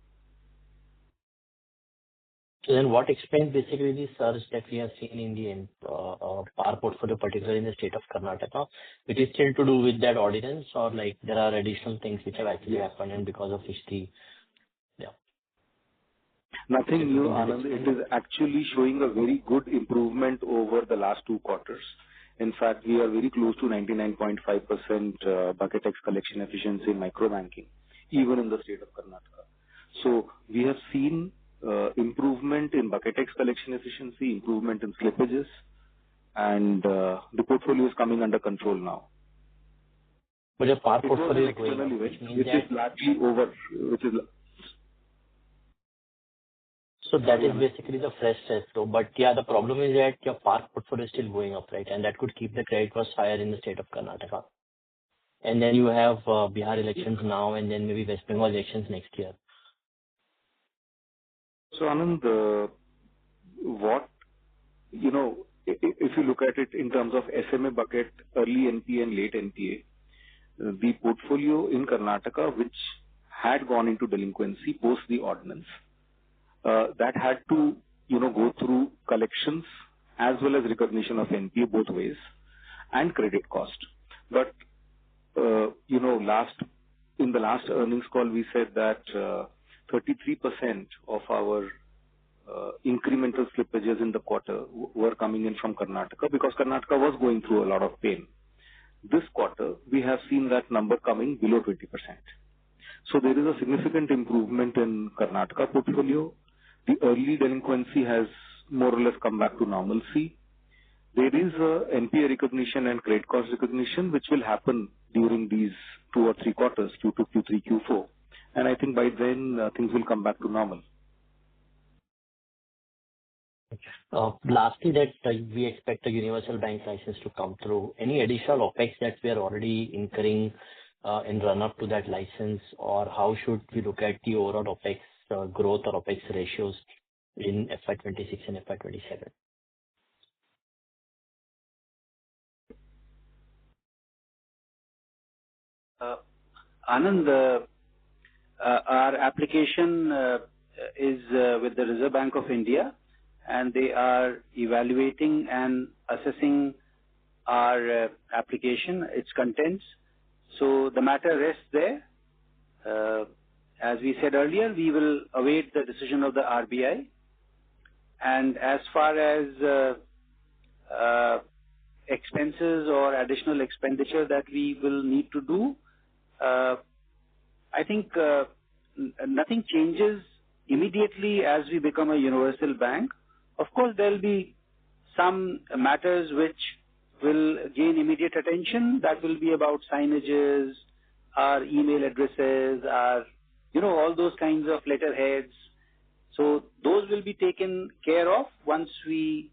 So then what explains basically the surge that we have seen in the PAR portfolio, particularly in the state of Karnataka? It is still to do with that ordinance, or like there are additional things which have actually happened and because of which Nothing new, Anand. It is actually showing a very good improvement over the last 2 quarters. In fact, we are very close to 99.5% bucket X collection efficiency in micro banking, even in the state of Karnataka. So we have seen improvement in bucket X collection efficiency, improvement in slippages, and the portfolio is coming under control now. But the PAR It was portfolio an is going external up, which event, means which is largely over, so that is basically the fresh test. So, but yeah, the problem is that your PAR portfolio is still going up, right? And that could keep the credit cost higher in the state of Karnataka. And then you have Bihar elections now, and then maybe West Bengal elections next year. So Anand, if you look at it in terms of SMA bucket, early NPA and late NPA, the portfolio in Karnataka, which had gone into delinquency post the ordinance, that had to, go through collections as well as recognition of NPA both ways and credit cost. But, in the last earnings call, we said that 33% of our incremental slippages in the quarter were coming in from Karnataka because Karnataka was going through a lot of pain. This quarter, we have seen that number coming below 20%. So there is a significant improvement in Karnataka portfolio. The early delinquency has more or less come back to normalcy. There is a NPA recognition and credit cost recognition which will happen during these 2 or 3 quarters, Q2, Q3, Q4. And I think by then things will come back to normal. Lastly, that we expect a universal bank license to come through. Any additional OPEX that we are already incurring in run up to that license, or how should we look at the overall OPEX growth or OPEX ratios in FY26 and FY27? Anand, our application is with the Reserve Bank of India, and they are evaluating and assessing our application, its contents. So the matter rests there. As we said earlier, we will await the decision of the RBI. And as far as expenses or additional expenditure that we will need to do, I think nothing changes immediately as we become a universal bank. Of course, there will be some matters which will gain immediate attention. That will be about signages, our email addresses, our, all those kinds of letterheads. So those will be taken care of once we,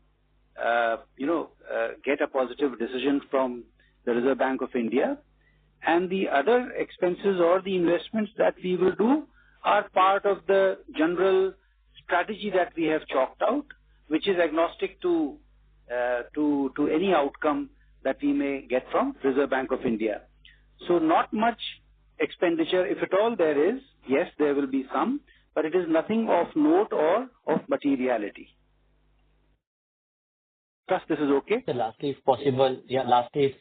get a positive decision from the Reserve Bank of India. And the other expenses or the investments that we will do are part of the general strategy that we have chalked out, which is agnostic to any outcome that we may get from Reserve Bank of India. So not much expenditure, if at all there is. Yes, there will be some, but it is nothing of note or of materiality. Trust this is okay. So lastly, if possible, if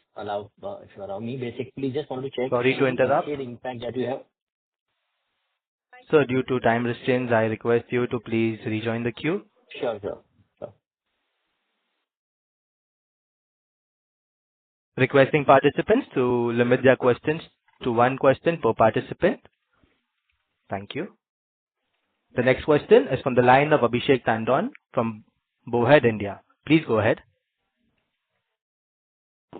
you allow me, basically just want to check. Sorry to interrupt. The impact that you have. So due to time restraints, I request you to please rejoin the queue. Sure. Requesting participants to limit their questions to 1 question per participant. Thank you. The next question is from the line of Abhishek Tandon from Bowhead India. Please go ahead.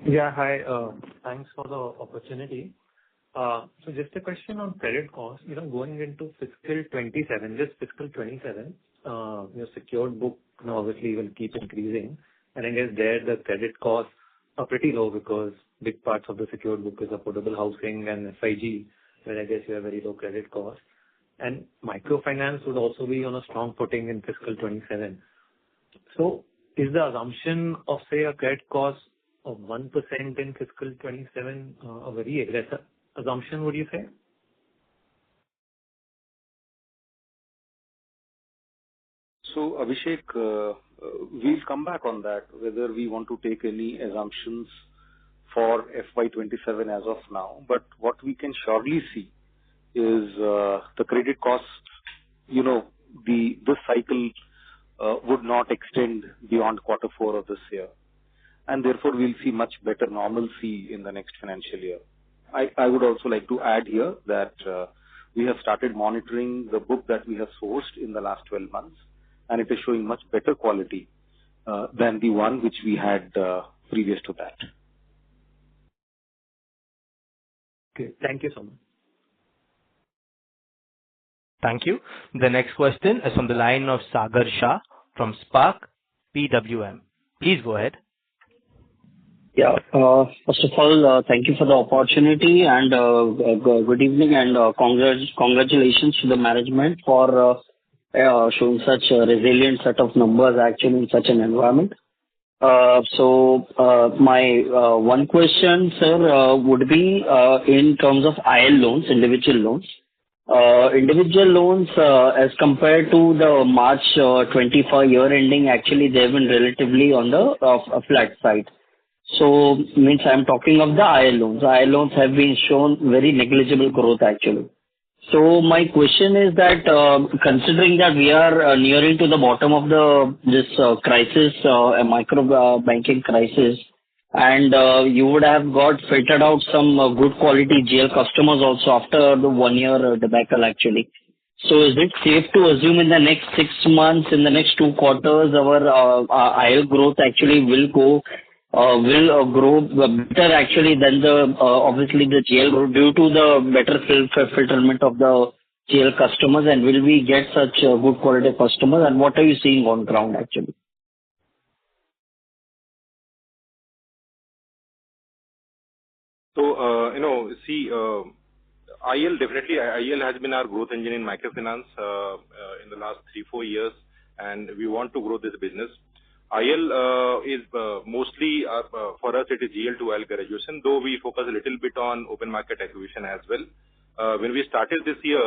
Yeah, hi. Thanks for the opportunity. So just a question on credit cost. Going into fiscal 27, your secured book obviously will keep increasing. And I guess there the credit costs are pretty low because big parts of the secured book is affordable housing and FIG, where I guess you have very low credit costs. And microfinance would also be on a strong footing in fiscal 27. So is the assumption of, say, a credit cost of 1% in fiscal 27 a very aggressive assumption, would you say? So, Abhishek, we'll come back on that, whether we want to take any assumptions for FY27 as of now. But what we can surely see is the credit costs, this cycle would not extend beyond quarter four of this year. And therefore, we'll see much better normalcy in the next financial year. I would also like to add here that we have started monitoring the book that we have sourced in the last 12 months, and it is showing much better quality than the one which we had previous to that. Okay, thank you so much. Thank you. The next question is from the line of Sagar Shah from Spark PWM. Please go ahead. Yeah. First of all, thank you for the opportunity and good evening and congratulations to the management for showing such a resilient set of numbers actually in such an environment. So my one question, sir, would be in terms of IL loans, individual loans. Individual loans as compared to the March 25 year ending, actually they've been relatively on the flat side. So means I'm talking of the IL loans. IL loans have been shown very negligible growth actually. So my question is that considering that we are nearing to the bottom of this crisis, a micro banking crisis, and you would have got filtered out some good quality GL customers also after the 1 year debacle actually. So is it safe to assume in the next 6 months, in the next 2 quarters, our IL growth actually will grow better actually than the obviously the GL growth due to the better filterment of the GL customers, and will we get such good quality customers, and what are you seeing on ground actually? So, IL definitely, IL has been our growth engine in microfinance in the last 3-4 years, and we want to grow this business. IL is mostly, for us, it is GL to IL graduation, though we focus a little bit on open market acquisition as well. When we started this year,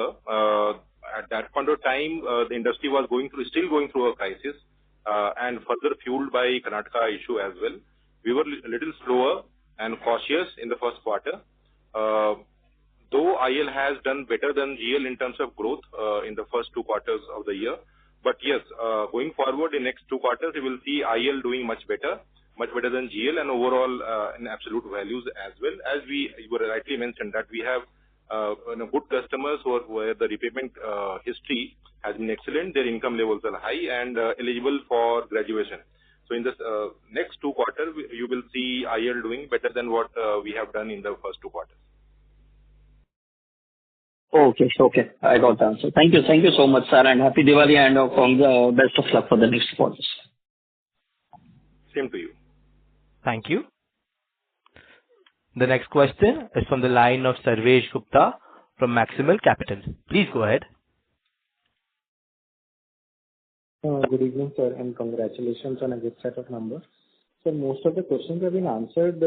at that point of time, the industry was still going through a crisis, and further fueled by Karnataka issue as well. We were a little slower and cautious in the first quarter. Though IL has done better than GL in terms of growth in the first 2 quarters of the year. But yes, going forward in next 2 quarters, we will see IL doing much better than GL and overall in absolute values as well. As you rightly mentioned that we have good customers where the repayment history has been excellent, their income levels are high and eligible for graduation. So in this next 2 quarters, you will see IL doing better than what we have done in the first 2 quarters. Okay. I got the answer. Thank you so much, sir, and happy Diwali and best of luck for the next quarters. Same to you. Thank you. The next question is from the line of Sarvesh Gupta from Maximal Capital. Please go ahead. Good evening, sir, and congratulations on a good set of numbers. So most of the questions have been answered.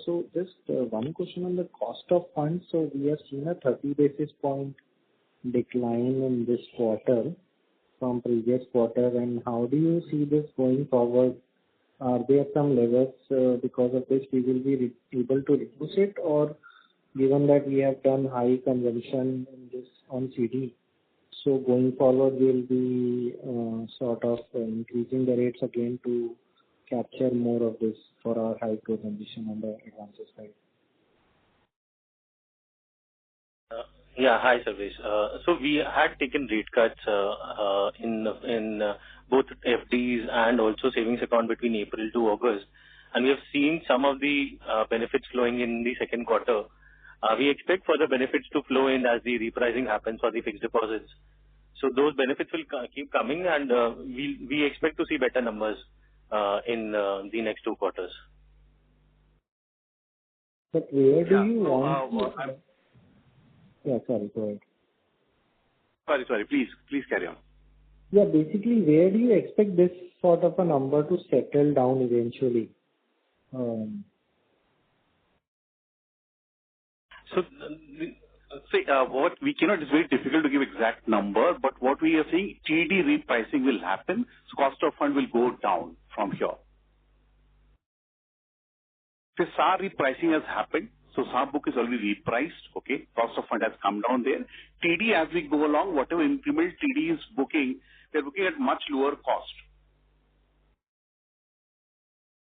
So just one question on the cost of funds. So we have seen a 30 basis point decline in this quarter from previous quarter. And how do you see this going forward? Are there some levels because of which we will be able to reduce it, or given that we have done high consumption in this on CD, so going forward we'll be sort of increasing the rates again to capture more of this for our high growth ambition on the advances side? Hi, Sarvesh. So we had taken rate cuts in both FDs and also savings account between April to August, and we have seen some of the benefits flowing in the second quarter. We expect further benefits to flow in as the repricing happens for the fixed deposits. So those benefits will keep coming, and we expect to see better numbers in the next 2 quarters. But where do you want to... sorry, go ahead. Sorry, please carry on. Yeah, basically, where do you expect this sort of a number to settle down eventually? So, see, it's very difficult to give exact number, but what we are saying, TD repricing will happen, so cost of fund will go down from here. The SAR repricing has happened, so SAR book is already repriced, okay? Cost of fund has come down there. TD, as we go along, whatever incremental TD is booking, they're booking at much lower cost.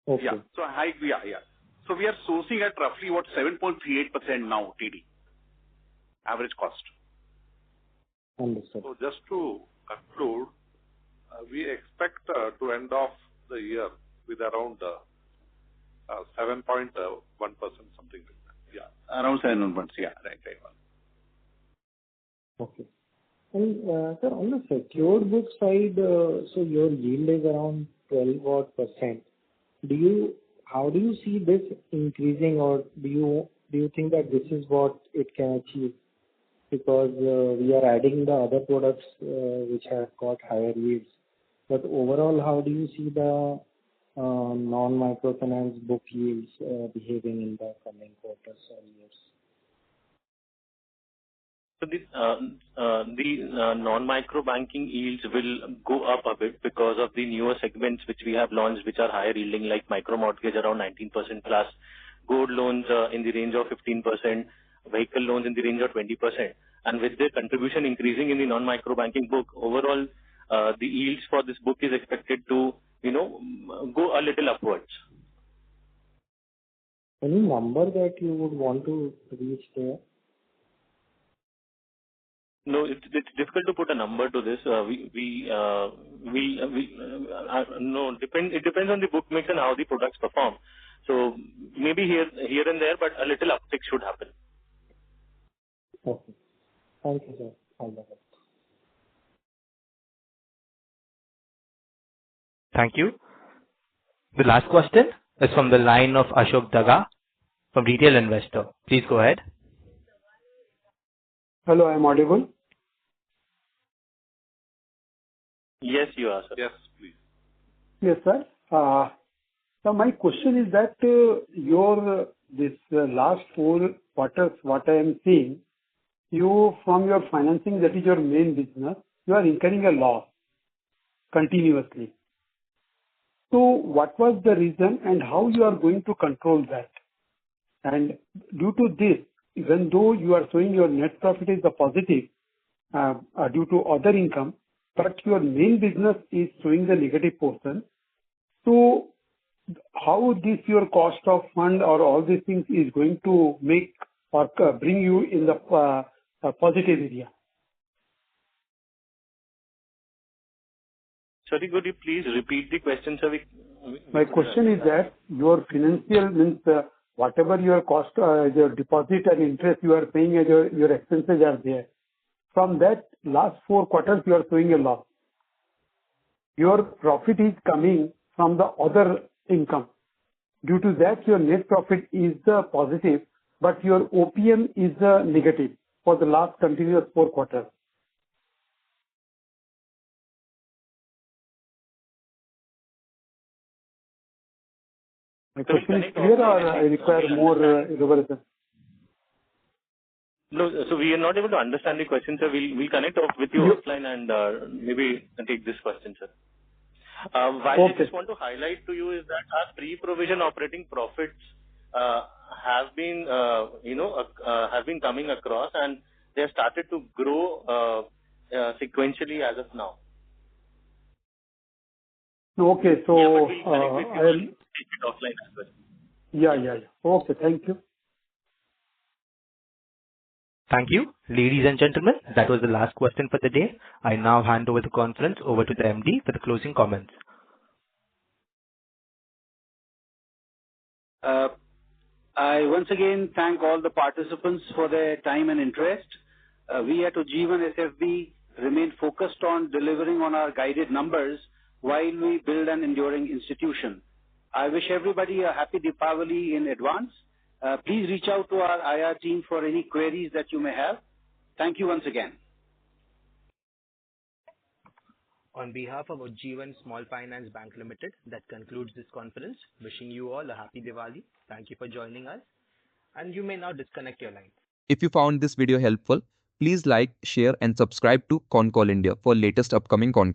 Okay. Yeah. So So we are sourcing at roughly 7.38% now, TD, average cost. Understood. So just to conclude, we expect to end off the year with around 7.1%, something like that. Yeah. Around 7.1%. Yeah, right. Okay. And sir, on the secured book side, so your yield is around 12%. How do you see this increasing, or do you think that this is what it can achieve? Because we are adding the other products which have got higher yields. But overall, how do you see the non-microfinance book yields behaving in the coming quarters or years? So the non-micro banking yields will go up a bit because of the newer segments which we have launched, which are higher yielding, like micro mortgage around 19% plus, gold loans in the range of 15%, vehicle loans in the range of 20%. And with the contribution increasing in the non-micro banking book, overall the yields for this book is expected to go a little upwards. Any number that you would want to reach there? No, it's difficult to put a number to this. It depends on the book mix and how the products perform. So maybe here and there, but a little uptick should happen. Okay. Thank you, sir. All the best. Thank you. The last question is from the line of Ashok Daga from Retail Investor. Please go ahead. Hello, I'm audible? Yes, you are, sir. Yes, please. Yes, sir. So my question is that this last 4 quarters, what I am seeing, you from your financing, that is your main business, you are incurring a loss continuously. So what was the reason and how you are going to control that? And due to this, even though you are showing your net profit is a positive due to other income, but your main business is showing the negative portion. So how this your cost of fund or all these things is going to make or bring you in the positive area? Sorry, could you please repeat the question, sir? My question is that your financial means whatever your cost, your deposit and interest you are paying as your expenses are there. From that last 4 quarters you are showing a loss. Your profit is coming from the other income. Due to that your net profit is the positive, but your OPM is the negative for the last continuous 4 quarters. My question is clear or I require more elaboration? No, so we are not able to understand the question, sir. We'll connect off with you offline and maybe take this question, sir. What I just want to highlight to you is that our pre-provision operating profits have been coming across, and they have started to grow sequentially as of now. Okay, so we'll take it offline as well. Yeah. Okay, thank you. Thank you. Ladies and gentlemen, that was the last question for the day. I now hand over the conference over to the MD for the closing comments. I once again thank all the participants for their time and interest. We at Ujjivan SFB remain focused on delivering on our guided numbers while we build an enduring institution. I wish everybody a happy Deepavali in advance. Please reach out to our IR team for any queries that you may have. Thank you once again. On behalf of Ujjivan Small Finance Bank Limited, that concludes this conference. Wishing you all a happy Diwali. Thank you for joining us, and you may now disconnect your line. If you found this video helpful, please like, share and subscribe to Concall India for latest upcoming Concall.